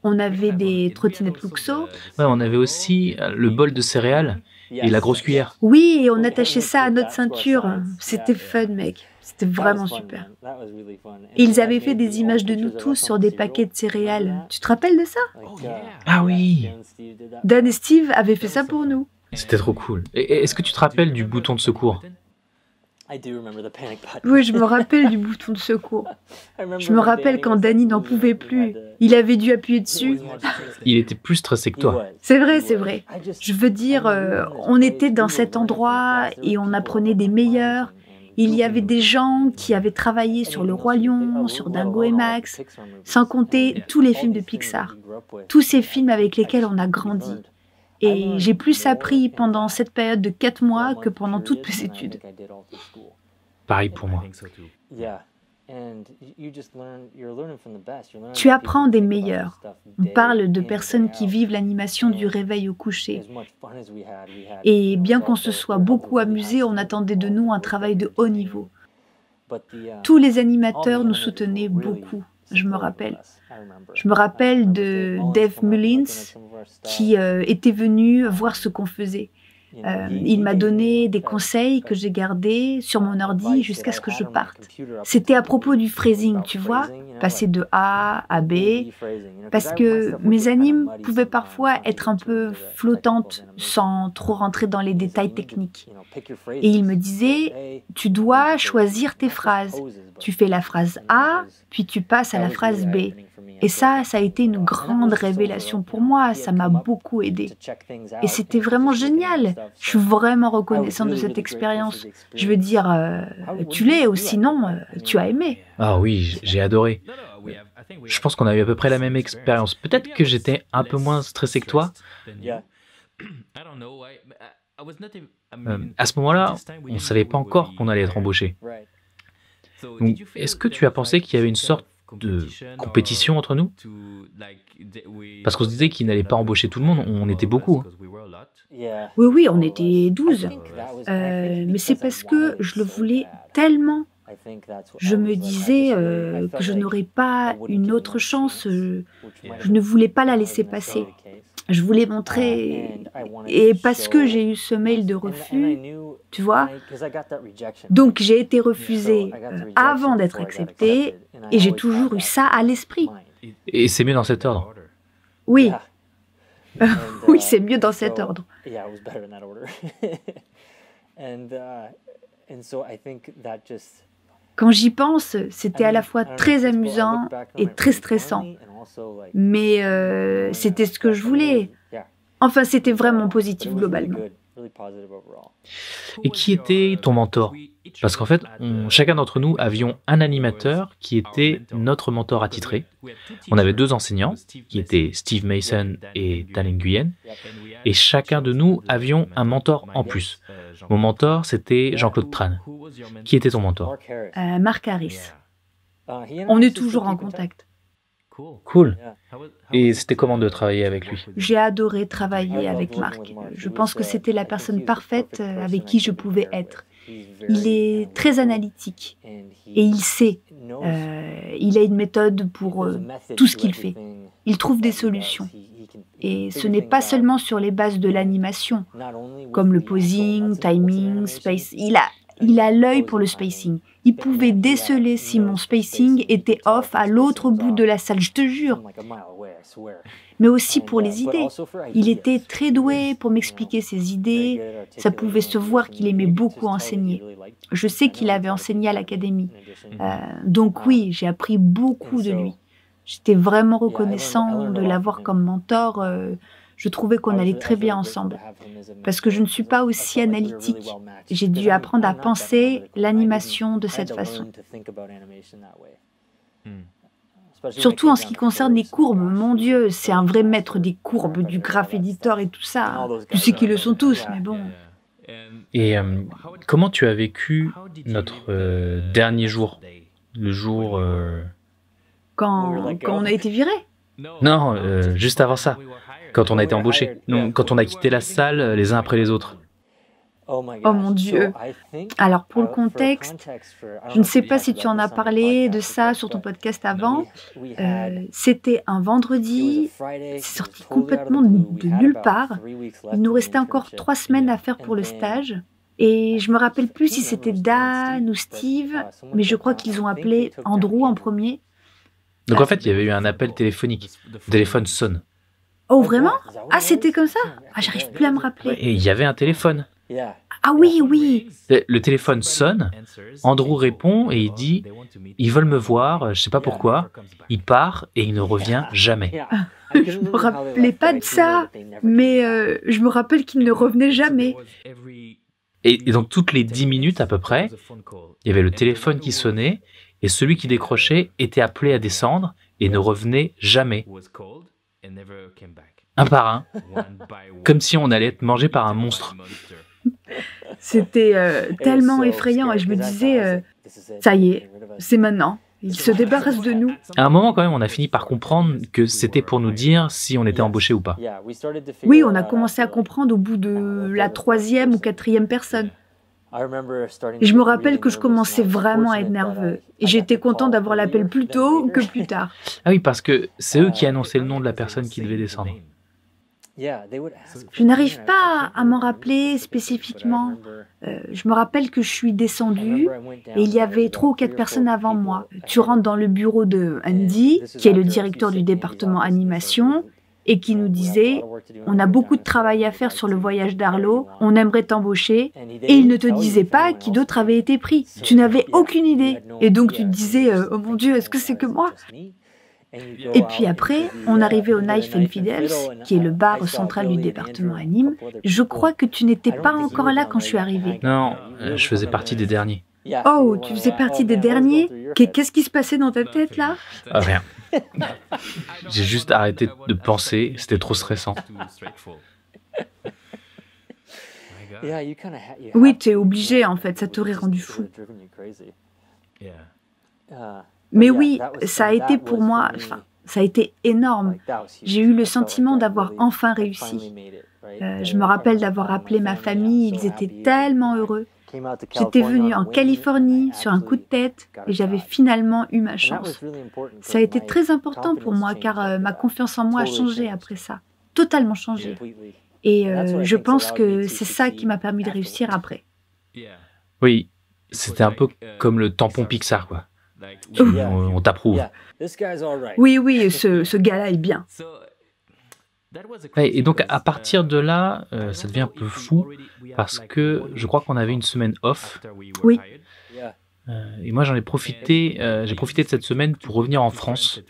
on avait des trottinettes Luxo. Ouais, on avait aussi le bol de céréales et la grosse cuillère. Oui, et on attachait ça à notre ceinture. C'était fun, mec. C'était vraiment super. Et ils avaient fait des images de nous tous sur des paquets de céréales. Tu te rappelles de ça? Ah oui! Dan et Steve avaient fait ça pour nous. C'était trop cool. Et est-ce que tu te rappelles du bouton de secours? Oui, je me rappelle du bouton de secours. Je me rappelle quand Danny n'en pouvait plus. Il avait dû appuyer dessus. Il était plus stressé que toi. C'est vrai. Je veux dire, on était dans cet endroit et on apprenait des meilleurs. Il y avait des gens qui avaient travaillé sur Le Roi Lion, sur Dingo et Max, sans compter tous les films de Pixar. Tous ces films avec lesquels on a grandi. Et j'ai plus appris pendant cette période de 4 mois que pendant toutes mes études. Pareil pour moi. Tu apprends des meilleurs. On parle de personnes qui vivent l'animation du réveil au coucher. Et bien qu'on se soit beaucoup amusé, on attendait de nous un travail de haut niveau. Tous les animateurs nous soutenaient beaucoup, je me rappelle. Je me rappelle de Dave Mullins qui était venu voir ce qu'on faisait. Il m'a donné des conseils que j'ai gardés sur mon ordi jusqu'à ce que je parte. C'était à propos du phrasing, tu vois. passer de A à B, parce que mes animes pouvaient parfois être un peu flottantes sans trop rentrer dans les détails techniques. Et il me disait, tu dois choisir tes phrases. Tu fais la phrase A, puis tu passes à la phrase B. Et ça a été une grande révélation pour moi, ça m'a beaucoup aidé. Et c'était vraiment génial. Je suis vraiment reconnaissante de cette expérience. Je veux dire, tu l'es ou sinon, tu as aimé. Ah oui, j'ai adoré. Je pense qu'on a eu à peu près la même expérience. Peut-être que j'étais un peu moins stressé que toi. À ce moment-là, on ne savait pas encore qu'on allait être embauché. Donc, est-ce que tu as pensé qu'il y avait une sorte de compétition entre nous? Parce qu'on se disait qu'ils n'allaient pas embaucher tout le monde, on était beaucoup. Oui, on était 12. Mais c'est parce que je le voulais tellement. Je me disais que je n'aurais pas une autre chance. Je ne voulais pas la laisser passer. Je voulais montrer, et parce que j'ai eu ce mail de refus, tu vois, donc j'ai été refusée avant d'être acceptée, et j'ai toujours eu ça à l'esprit. Et c'est mieux dans cet ordre. Oui, oui, c'est mieux dans cet ordre. Quand j'y pense, c'était à la fois très amusant et très stressant. Mais c'était ce que je voulais. Enfin, c'était vraiment positif globalement. Et qui était ton mentor? Parce qu'en fait, chacun d'entre nous avions un animateur qui était notre mentor attitré. On avait 2 enseignants, qui étaient Steve Mason et Dan Nguyen. Et chacun de nous avions un mentor en plus. Mon mentor, c'était Jean-Claude Tran. Qui était ton mentor? Marc Harris. On est toujours en contact. Cool. Et c'était comment de travailler avec lui? J'ai adoré travailler avec Marc. Je pense que c'était la personne parfaite avec qui je pouvais être. Il est très analytique et il sait. Il a une méthode pour tout ce qu'il fait. Il trouve des solutions. Et ce n'est pas seulement sur les bases de l'animation, comme le posing, timing, space. Il a l'œil pour le spacing. Il pouvait déceler si mon spacing était off à l'autre bout de la salle, je te jure. Mais aussi pour les idées. Il était très doué pour m'expliquer ses idées. Ça pouvait se voir qu'il aimait beaucoup enseigner. Je sais qu'il avait enseigné à l'académie. Donc oui, j'ai appris beaucoup de lui. J'étais vraiment reconnaissant de l'avoir comme mentor. Je trouvais qu'on allait très bien ensemble. Parce que je ne suis pas aussi analytique. J'ai dû apprendre à penser l'animation de cette façon. Surtout en ce qui concerne les courbes. Mon Dieu, c'est un vrai maître des courbes, du graph editor et tout ça. Tu sais qu'ils le sont tous, mais bon. Et comment tu as vécu notre dernier jour? Le jour... Quand on a été viré? Non, juste avant ça. Quand on a été embauché. Quand on a quitté la salle les uns après les autres. Oh mon Dieu. Alors pour le contexte, je ne sais pas si tu en as parlé de ça sur ton podcast avant. C'était un vendredi, c'est sorti complètement de nulle part. Il nous restait encore 3 semaines à faire pour le stage. Et je me rappelle plus si c'était Dan ou Steve, mais je crois qu'ils ont appelé Andrew en premier. Donc en fait, il y avait eu un appel téléphonique. Le téléphone sonne. Oh vraiment? Ah, c'était comme ça? Ah, j'arrive plus à me rappeler. Et il y avait un téléphone. Ah oui. Le téléphone sonne, Andrew répond et il dit « Ils veulent me voir, je sais pas pourquoi. » Il part et il ne revient jamais. Je me rappelais pas de ça, mais je me rappelle qu'il ne revenait jamais. Et donc toutes les 10 minutes à peu près, il y avait le téléphone qui sonnait et celui qui décrochait était appelé à descendre et ne revenait jamais. Un par un, comme si on allait être mangé par un monstre. C'était tellement effrayant et je me disais, ça y est, c'est maintenant, il se débarrasse de nous. À un moment quand même, on a fini par comprendre que c'était pour nous dire si on était embauché ou pas. Oui, on a commencé à comprendre au bout de la 3e ou 4e personne. Et je me rappelle que je commençais vraiment à être nerveux. Et j'étais content d'avoir l'appel plus tôt que plus tard. Ah oui, parce que c'est eux qui annonçaient le nom de la personne qui devait descendre. Je n'arrive pas à m'en rappeler spécifiquement. Je me rappelle que je suis descendue et il y avait 3 ou 4 personnes avant moi. Tu rentres dans le bureau de Andy, qui est le directeur du département animation, et qui nous disait « On a beaucoup de travail à faire sur le voyage d'Arlo, on aimerait t'embaucher ». Et il ne te disait pas qui d'autre avait été pris. Tu n'avais aucune idée. Et donc tu te disais « Oh mon Dieu, est-ce que c'est que moi ?» Et puis après, on arrivait au Knife and Fiddles, qui est le bar central du département anime. Je crois que tu n'étais pas encore là quand je suis arrivée. Non, je faisais partie des derniers. Oh, tu faisais partie des derniers? Qu'est-ce qui se passait dans ta tête là? Rien. J'ai juste arrêté de penser, c'était trop stressant. Oui, tu es obligé en fait, ça t'aurait rendu fou. Mais oui, ça a été pour moi, ça a été énorme. J'ai eu le sentiment d'avoir enfin réussi. Je me rappelle d'avoir appelé ma famille, ils étaient tellement heureux. J'étais venue en Californie sur un coup de tête et j'avais finalement eu ma chance. Ça a été très important pour moi car ma confiance en moi a changé après ça, totalement changé. Et je pense que c'est ça qui m'a permis de réussir après. Oui, c'était un peu comme le tampon Pixar, quoi. On t'approuve. Oui, ce gars-là est bien. Et donc à partir de là, ça devient un peu fou parce que je crois qu'on avait une semaine off. Oui. Et moi j'ai profité de cette semaine pour revenir en France.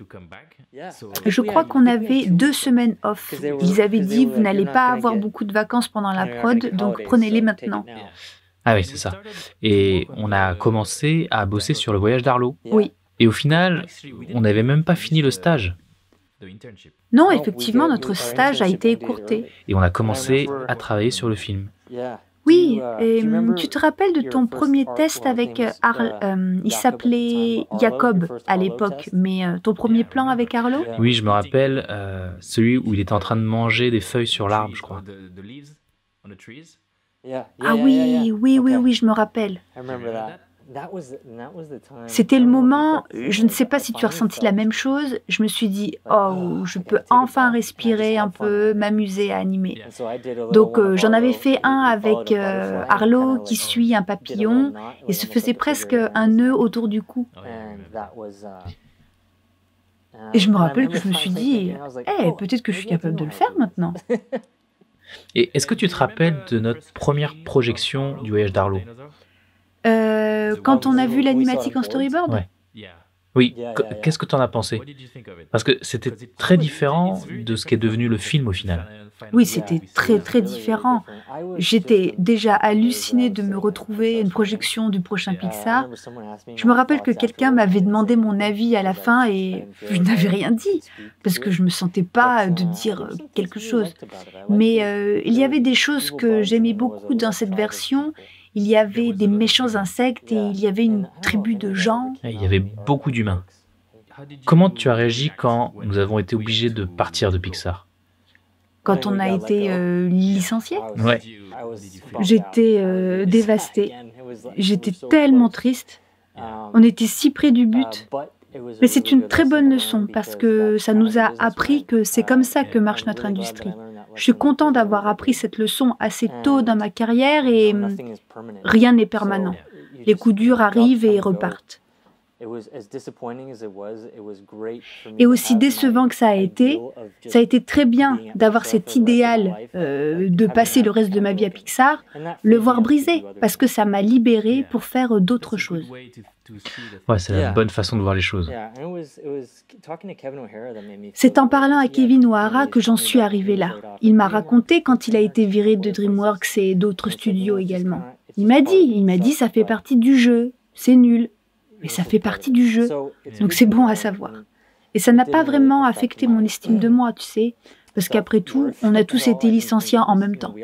Je crois qu'on avait 2 semaines off. Ils avaient dit vous n'allez pas avoir beaucoup de vacances pendant la prod, donc prenez-les maintenant. Ah oui, c'est ça. Et on a commencé à bosser sur le voyage d'Arlo. Oui. Et au final, on n'avait même pas fini le stage. Non, effectivement, notre stage a été écourté. Et on a commencé à travailler sur le film. Oui, et tu te rappelles de ton premier test avec il s'appelait Jacob à l'époque, mais ton premier plan avec Arlo? Oui, je me rappelle, celui où il était en train de manger des feuilles sur l'arbre, je crois. Ah oui, je me rappelle. C'était le moment, je ne sais pas si tu as ressenti la même chose, je me suis dit, oh, je peux enfin respirer un peu, m'amuser à animer. Donc j'en avais fait un avec Arlo qui suit un papillon et se faisait presque un nœud autour du cou. Et je me rappelle que je me suis dit, peut-être que je suis capable de le faire maintenant. Et est-ce que tu te rappelles de notre première projection du voyage d'Arlo? Quand on a vu l'animatique en storyboard? Ouais. Oui, qu'est-ce que tu en as pensé? Parce que c'était très différent de ce qu'est devenu le film au final. Oui, c'était très très différent. J'étais déjà hallucinée de me retrouver à une projection du prochain Pixar. Je me rappelle que quelqu'un m'avait demandé mon avis à la fin et je n'avais rien dit parce que je ne me sentais pas de dire quelque chose. Mais il y avait des choses que j'aimais beaucoup dans cette version. Il y avait des méchants insectes et il y avait une tribu de gens. Il y avait beaucoup d'humains. Comment tu as réagi quand nous avons été obligés de partir de Pixar? Quand on a été licencié? Ouais. J'étais dévastée. J'étais tellement triste. On était si près du but. Mais c'est une très bonne leçon parce que ça nous a appris que c'est comme ça que marche notre industrie. Je suis content d'avoir appris cette leçon assez tôt dans ma carrière et rien n'est permanent. Les coups durs arrivent et repartent. Et aussi décevant que ça a été très bien d'avoir cet idéal de passer le reste de ma vie à Pixar, le voir briser, parce que ça m'a libérée pour faire d'autres choses. Ouais, c'est la bonne façon de voir les choses. C'est en parlant à Kevin O'Hara que j'en suis arrivée là. Il m'a raconté quand il a été viré de DreamWorks et d'autres studios également. Il m'a dit, ça fait partie du jeu, c'est nul. Mais ça fait partie du jeu, donc c'est bon à savoir. Et ça n'a pas vraiment affecté mon estime de moi, tu sais, parce qu'après tout, on a tous été licenciés en même temps.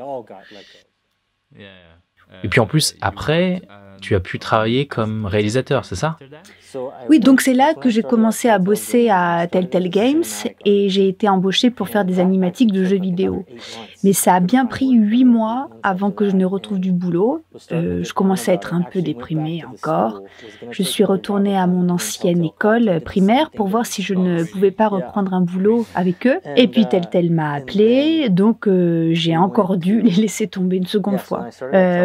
Et puis en plus, après, tu as pu travailler comme réalisateur, c'est ça? Oui, donc c'est là que j'ai commencé à bosser à Telltale Games et j'ai été embauchée pour faire des animatiques de jeux vidéo. Mais ça a bien pris 8 mois avant que je ne retrouve du boulot. Je commençais à être un peu déprimée encore. Je suis retournée à mon ancienne école primaire pour voir si je ne pouvais pas reprendre un boulot avec eux. Et puis Telltale m'a appelée, donc j'ai encore dû les laisser tomber une seconde fois.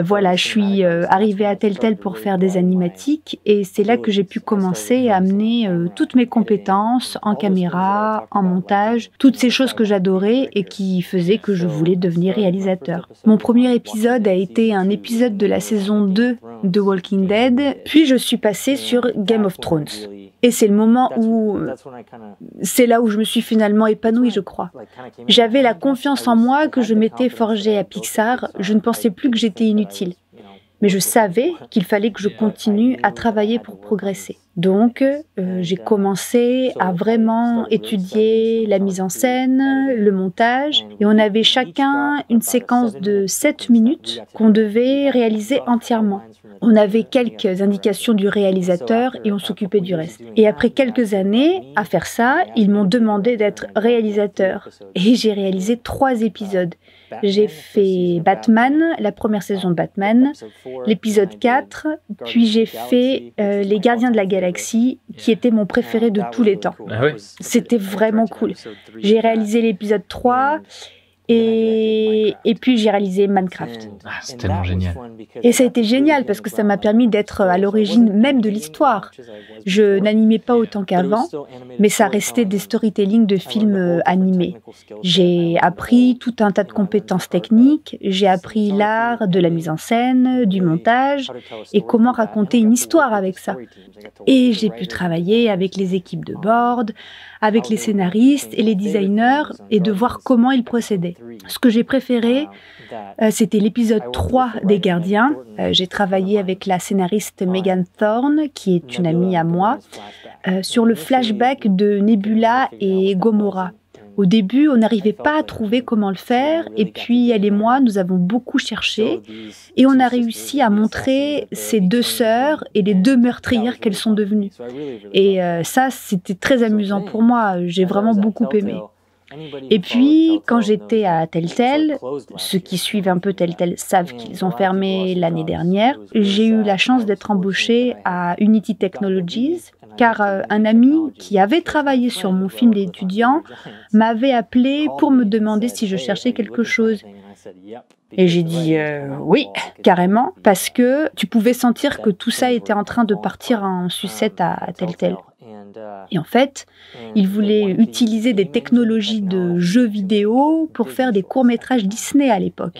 Voilà, je suis arrivée à Telltale pour faire des animatiques et c'est là que j'ai pu commencer à amener toutes mes compétences en caméra, en montage, toutes ces choses que j'adorais et qui faisaient que je voulais devenir réalisateur. Mon premier épisode a été un épisode de la saison 2 de Walking Dead, puis je suis passée sur Game of Thrones. Et c'est le moment où... C'est là où je me suis finalement épanouie, je crois. J'avais la confiance en moi que je m'étais forgée à Pixar, je ne pensais plus que j'étais inutile. Mais je savais qu'il fallait que je continue à travailler pour progresser. Donc, j'ai commencé à vraiment étudier la mise en scène, le montage, et on avait chacun une séquence de 7 minutes qu'on devait réaliser entièrement. On avait quelques indications du réalisateur et on s'occupait du reste. Et après quelques années à faire ça, ils m'ont demandé d'être réalisateur. Et j'ai réalisé 3 épisodes. J'ai fait Batman, la première saison de Batman, l'épisode 4, puis j'ai fait Les Gardiens de la Galaxie, qui était mon préféré de tous les temps. Ah ouais? C'était vraiment cool. J'ai réalisé l'épisode 3 et puis j'ai réalisé Minecraft. Ah, c'est tellement génial. Et ça a été génial parce que ça m'a permis d'être à l'origine même de l'histoire. Je n'animais pas autant qu'avant, mais ça restait des storytelling de films animés. J'ai appris tout un tas de compétences techniques, j'ai appris l'art de la mise en scène, du montage et comment raconter une histoire avec ça. Et j'ai pu travailler avec les équipes de board, avec les scénaristes et les designers et de voir comment ils procédaient. Ce que j'ai préféré, c'était l'épisode 3 des Gardiens. J'ai travaillé avec la scénariste Megan Thorne, qui est une amie à moi, sur le flashback de Nebula et Gamora. Au début, on n'arrivait pas à trouver comment le faire, et puis elle et moi, nous avons beaucoup cherché, et on a réussi à montrer ces 2 sœurs et les 2 meurtrières qu'elles sont devenues. Et ça, c'était très amusant pour moi, j'ai vraiment beaucoup aimé. Et puis, quand j'étais à Telltale, ceux qui suivent un peu Telltale savent qu'ils ont fermé l'année dernière, j'ai eu la chance d'être embauchée à Unity Technologies, car un ami qui avait travaillé sur mon film d'étudiant m'avait appelé pour me demander si je cherchais quelque chose. Et j'ai dit oui, carrément, parce que tu pouvais sentir que tout ça était en train de partir en sucette à Telltale. Et en fait, ils voulaient utiliser des technologies de jeux vidéo pour faire des courts-métrages Disney à l'époque.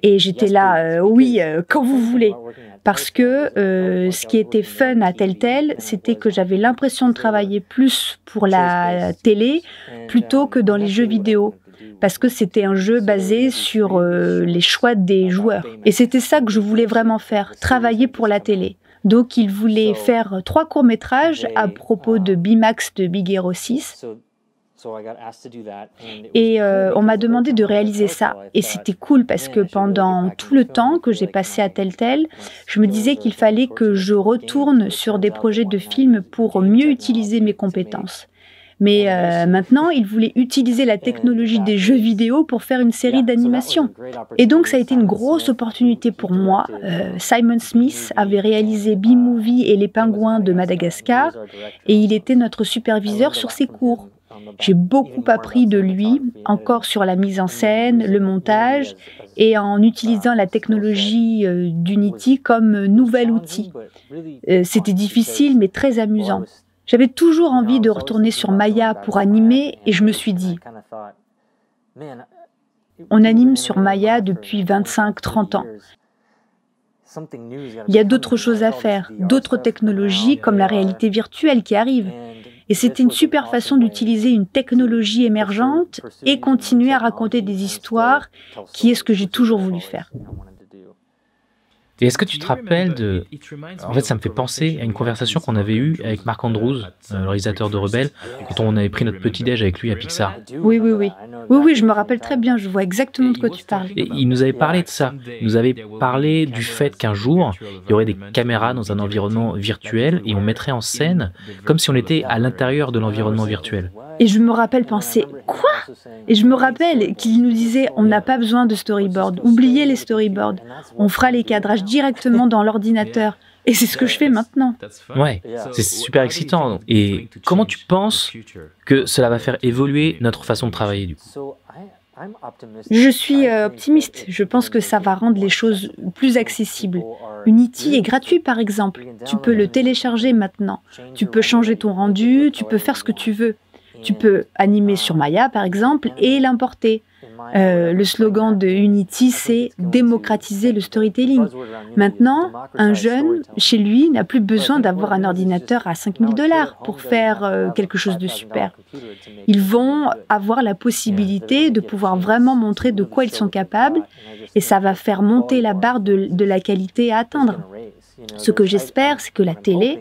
Et j'étais là, oui, quand vous voulez. Parce que ce qui était fun à Telltale, c'était que j'avais l'impression de travailler plus pour la télé plutôt que dans les jeux vidéo. Parce que c'était un jeu basé sur les choix des joueurs. Et c'était ça que je voulais vraiment faire, travailler pour la télé. Donc, ils voulaient faire 3 courts-métrages à propos de Baymax de Big Hero 6. Et on m'a demandé de réaliser ça. Et c'était cool parce que pendant tout le temps que j'ai passé à Telltale, je me disais qu'il fallait que je retourne sur des projets de films pour mieux utiliser mes compétences. Mais maintenant, ils voulaient utiliser la technologie des jeux vidéo pour faire une série d'animation. Et donc, ça a été une grosse opportunité pour moi. Simon Smith avait réalisé B-Movie et Les Pingouins de Madagascar, et il était notre superviseur sur ses cours. J'ai beaucoup appris de lui, encore sur la mise en scène, le montage, et en utilisant la technologie d'Unity comme nouvel outil. C'était difficile, mais très amusant. J'avais toujours envie de retourner sur Maya pour animer et je me suis dit, on anime sur Maya depuis 25-30 ans. Il y a d'autres choses à faire, d'autres technologies comme la réalité virtuelle qui arrivent. Et c'était une super façon d'utiliser une technologie émergente et continuer à raconter des histoires, qui est ce que j'ai toujours voulu faire. Et est-ce que tu te rappelles de... En fait, ça me fait penser à une conversation qu'on avait eue avec Mark Andrews, le réalisateur de Rebelle, quand on avait pris notre petit-déj avec lui à Pixar. Oui, oui, oui. Oui, oui, je me rappelle très bien, je vois exactement de quoi tu parles. Et il nous avait parlé de ça. Il nous avait parlé du fait qu'un jour, il y aurait des caméras dans un environnement virtuel et on mettrait en scène comme si on était à l'intérieur de l'environnement virtuel. Et je me rappelle penser, quoi? Et je me rappelle qu'il nous disait, on n'a pas besoin de storyboard, oubliez les storyboards, on fera les cadrages directement dans l'ordinateur. Et c'est ce que je fais maintenant. Ouais, c'est super excitant. Et comment tu penses que cela va faire évoluer notre façon de travailler du coup? Je suis optimiste. Je pense que ça va rendre les choses plus accessibles. Unity est gratuit, par exemple. Tu peux le télécharger maintenant. Tu peux changer ton rendu, tu peux faire ce que tu veux. Tu peux animer sur Maya, par exemple, et l'importer. Le slogan de Unity, c'est « démocratiser le storytelling ». Maintenant, un jeune, chez lui, n'a plus besoin d'avoir un ordinateur à 5 000 $ pour faire quelque chose de super. Ils vont avoir la possibilité de pouvoir vraiment montrer de quoi ils sont capables et ça va faire monter la barre de la qualité à atteindre. Ce que j'espère, c'est que la télé,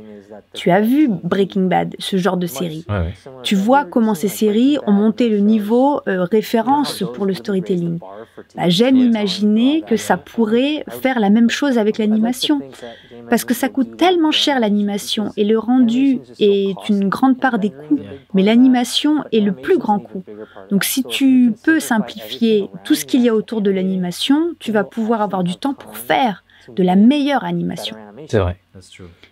tu as vu Breaking Bad, ce genre de série. Ouais. Tu vois comment ces séries ont monté le niveau référence pour le storytelling. J'aime imaginer que ça pourrait faire la même chose avec l'animation. Parce que ça coûte tellement cher l'animation et le rendu est une grande part des coûts, mais l'animation est le plus grand coût. Donc si tu peux simplifier tout ce qu'il y a autour de l'animation, tu vas pouvoir avoir du temps pour faire de la meilleure animation. C'est vrai.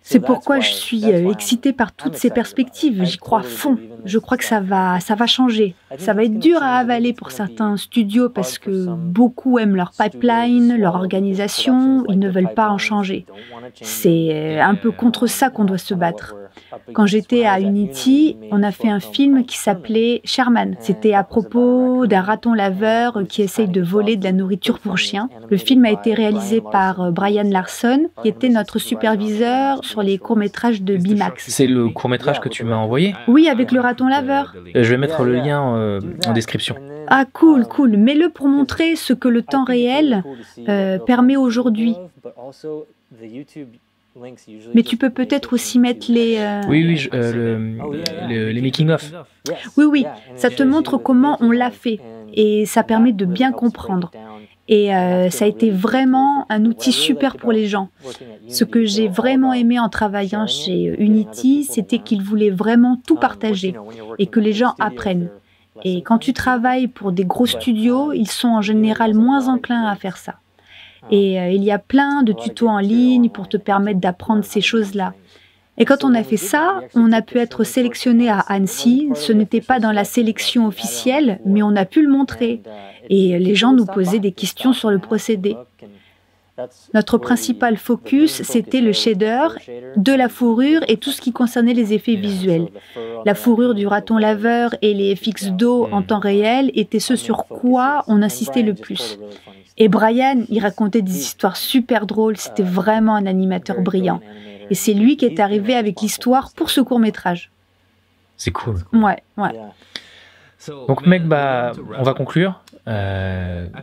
C'est pourquoi je suis excitée par toutes ces perspectives. J'y crois à fond. Je crois que ça va changer. Ça va être dur à avaler pour certains studios parce que beaucoup aiment leur pipeline, leur organisation. Ils ne veulent pas en changer. C'est un peu contre ça qu'on doit se battre. Quand j'étais à Unity, on a fait un film qui s'appelait Sherman. C'était à propos d'un raton laveur qui essaye de voler de la nourriture pour chiens. Le film a été réalisé par Brian Larson, qui était notre superviseur sur les courts-métrages de Bimax. C'est le court-métrage que tu m'as envoyé? Oui, avec le raton laveur. Je vais mettre le lien en description. Ah, cool, cool. Mets-le pour montrer ce que le temps réel permet aujourd'hui. Mais tu peux peut-être aussi mettre les... Oui, les making-of. Oui, ça te montre comment on l'a fait et ça permet de bien comprendre. Et ça a été vraiment un outil super pour les gens. Ce que j'ai vraiment aimé en travaillant chez Unity, c'était qu'ils voulaient vraiment tout partager et que les gens apprennent. Et quand tu travailles pour des gros studios, ils sont en général moins enclins à faire ça. Et il y a plein de tutos en ligne pour te permettre d'apprendre ces choses-là. Et quand on a fait ça, on a pu être sélectionné à Annecy. Ce n'était pas dans la sélection officielle, mais on a pu le montrer. Et les gens nous posaient des questions sur le procédé. Notre principal focus, c'était le shader, de la fourrure et tout ce qui concernait les effets visuels. La fourrure du raton laveur et les FX d'eau en temps réel étaient ce sur quoi on insistait le plus. Et Brian, il racontait des histoires super drôles, c'était vraiment un animateur brillant. Et c'est lui qui est arrivé avec l'histoire pour ce court-métrage. C'est cool. Ouais. Donc mec, on va conclure.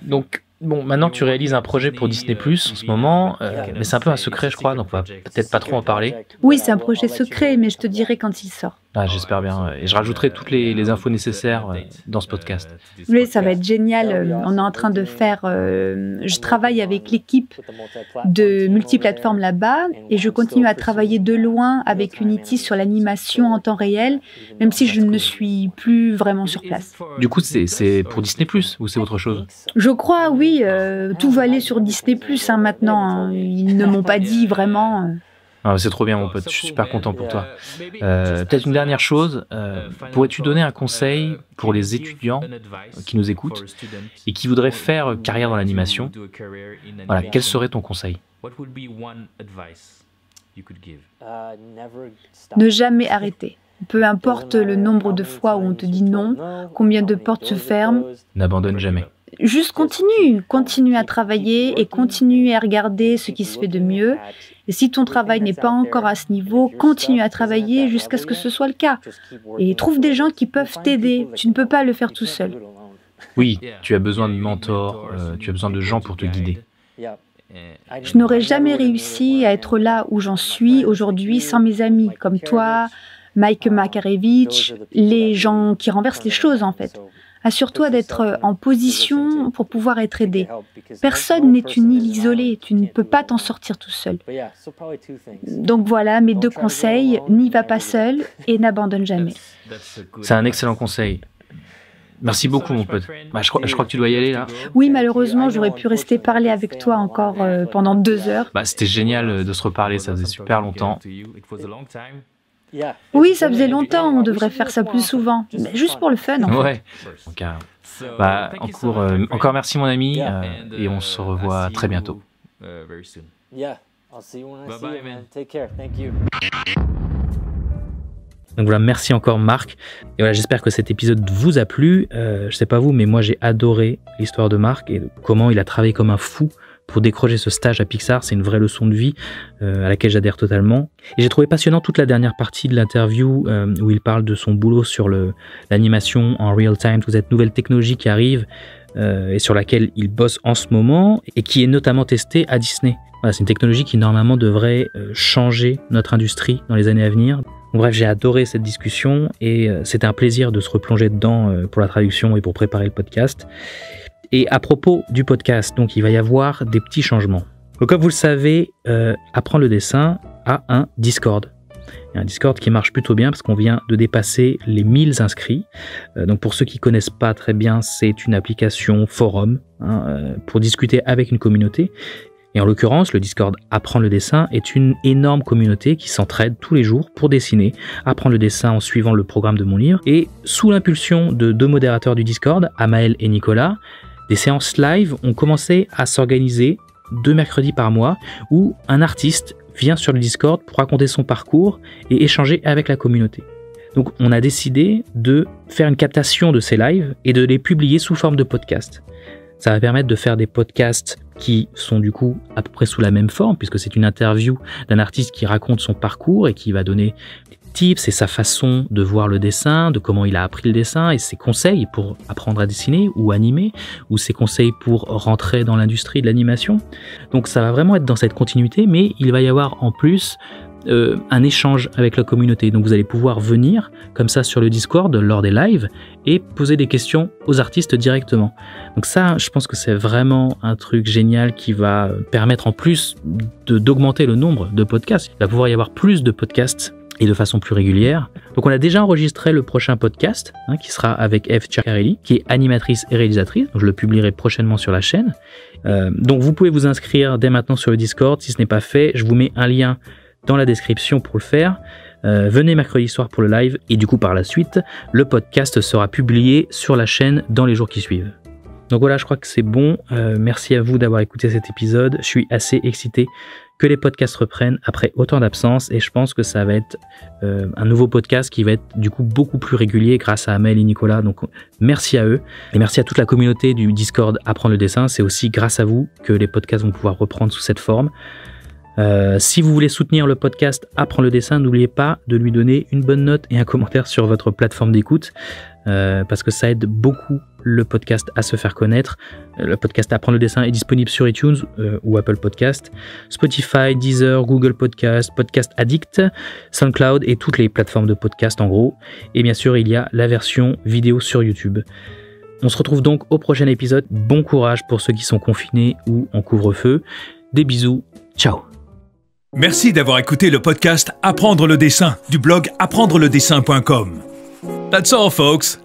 Donc maintenant tu réalises un projet pour Disney+ en ce moment, mais c'est un peu un secret je crois, donc on va peut-être pas trop en parler. Oui, c'est un projet secret, mais je te dirai quand il sort. Ah, j'espère bien, et je rajouterai toutes les infos nécessaires dans ce podcast. Oui, ça va être génial. On est en train de faire... je travaille avec l'équipe de multiplateformes là-bas et je continue à travailler de loin avec Unity sur l'animation en temps réel, même si je ne suis plus vraiment sur place. Du coup, c'est pour Disney+ ou c'est autre chose? Je crois, oui. Tout va aller sur Disney+ maintenant. Ils ne m'ont pas dit vraiment... Ah, c'est trop bien mon pote, je suis super content pour toi. Peut-être une dernière chose, pourrais-tu donner un conseil pour les étudiants qui nous écoutent et qui voudraient faire carrière dans l'animation? Voilà, quel serait ton conseil? Ne jamais arrêter. Peu importe le nombre de fois où on te dit non, combien de portes se ferment. N'abandonne jamais. Juste continue à travailler et continue à regarder ce qui se fait de mieux. Et si ton travail n'est pas encore à ce niveau, continue à travailler jusqu'à ce que ce soit le cas. Et trouve des gens qui peuvent t'aider. Tu ne peux pas le faire tout seul. Oui, tu as besoin de mentors, tu as besoin de gens pour te guider. Je n'aurais jamais réussi à être là où j'en suis aujourd'hui sans mes amis comme toi, Mike Makarevich, les gens qui renversent les choses en fait. Assure-toi d'être en position pour pouvoir être aidé. Personne n'est une île isolée, tu ne peux pas t'en sortir tout seul. Donc voilà mes 2 conseils, n'y va pas seul et n'abandonne jamais. C'est un excellent conseil. Merci beaucoup, mon pote. Je crois que tu dois y aller, là. Oui, malheureusement, j'aurais pu rester parler avec toi encore pendant 2 heures. C'était génial de se reparler, ça faisait super longtemps. Oui, ça faisait longtemps, on devrait faire ça plus souvent. Mais juste pour le fun, en fait. Ouais. Donc, encore merci, mon ami, et on se revoit très bientôt. Donc voilà, merci encore Marc. Et voilà, j'espère que cet épisode vous a plu. Je sais pas vous, mais moi j'ai adoré l'histoire de Marc et comment il a travaillé comme un fou pour décrocher ce stage à Pixar. C'est une vraie leçon de vie à laquelle j'adhère totalement. Et j'ai trouvé passionnant toute la dernière partie de l'interview où il parle de son boulot sur l'animation en real time, toute cette nouvelle technologie qui arrive et sur laquelle il bosse en ce moment et qui est notamment testée à Disney. Voilà, c'est une technologie qui normalement devrait changer notre industrie dans les années à venir. Bref, j'ai adoré cette discussion et c'était un plaisir de se replonger dedans pour la traduction et pour préparer le podcast. Et à propos du podcast, donc il va y avoir des petits changements. Donc, comme vous le savez, Apprendre le dessin a un Discord. Un Discord qui marche plutôt bien parce qu'on vient de dépasser les 1000 inscrits. Donc pour ceux qui connaissent pas très bien, c'est une application forum pour discuter avec une communauté. Et en l'occurrence, le Discord Apprendre le dessin est une énorme communauté qui s'entraide tous les jours pour dessiner, apprendre le dessin en suivant le programme de mon livre. Et sous l'impulsion de 2 modérateurs du Discord, Amael et Nicolas, des séances live ont commencé à s'organiser 2 mercredis par mois où un artiste vient sur le Discord pour raconter son parcours et échanger avec la communauté. Donc on a décidé de faire une captation de ces lives et de les publier sous forme de podcast. Ça va permettre de faire des podcasts qui sont du coup à peu près sous la même forme, puisque c'est une interview d'un artiste qui raconte son parcours et qui va donner des tips et sa façon de voir le dessin, de comment il a appris le dessin et ses conseils pour apprendre à dessiner ou animer, ou ses conseils pour rentrer dans l'industrie de l'animation. Donc ça va vraiment être dans cette continuité, mais il va y avoir en plus un échange avec la communauté. Donc vous allez pouvoir venir comme ça sur le Discord lors des lives et poser des questions aux artistes directement. Donc ça, je pense que c'est vraiment un truc génial qui va permettre en plus d'augmenter le nombre de podcasts. Il va pouvoir y avoir plus de podcasts et de façon plus régulière. Donc on a déjà enregistré le prochain podcast qui sera avec Eve Ciaccarelli, qui est animatrice et réalisatrice. Donc je le publierai prochainement sur la chaîne. Donc vous pouvez vous inscrire dès maintenant sur le Discord. Si ce n'est pas fait, je vous mets un lien dans la description pour le faire. Venez mercredi soir pour le live et du coup par la suite, le podcast sera publié sur la chaîne dans les jours qui suivent. Donc voilà, je crois que c'est bon. Merci à vous d'avoir écouté cet épisode. Je suis assez excité que les podcasts reprennent après autant d'absence et je pense que ça va être un nouveau podcast qui va être du coup beaucoup plus régulier grâce à Amel et Nicolas. Donc merci à eux et merci à toute la communauté du Discord Apprendre le dessin. C'est aussi grâce à vous que les podcasts vont pouvoir reprendre sous cette forme. Si vous voulez soutenir le podcast Apprendre le dessin, n'oubliez pas de lui donner une bonne note et un commentaire sur votre plateforme d'écoute parce que ça aide beaucoup le podcast à se faire connaître. Le podcast Apprendre le dessin est disponible sur iTunes ou Apple Podcast, Spotify, Deezer, Google Podcast, Podcast Addict, SoundCloud et toutes les plateformes de podcast en gros. Et bien sûr, il y a la version vidéo sur YouTube. On se retrouve donc au prochain épisode. Bon courage pour ceux qui sont confinés ou en couvre-feu. Des bisous. Ciao. Merci d'avoir écouté le podcast Apprendre le dessin du blog apprendreledessin.com. That's all, folks.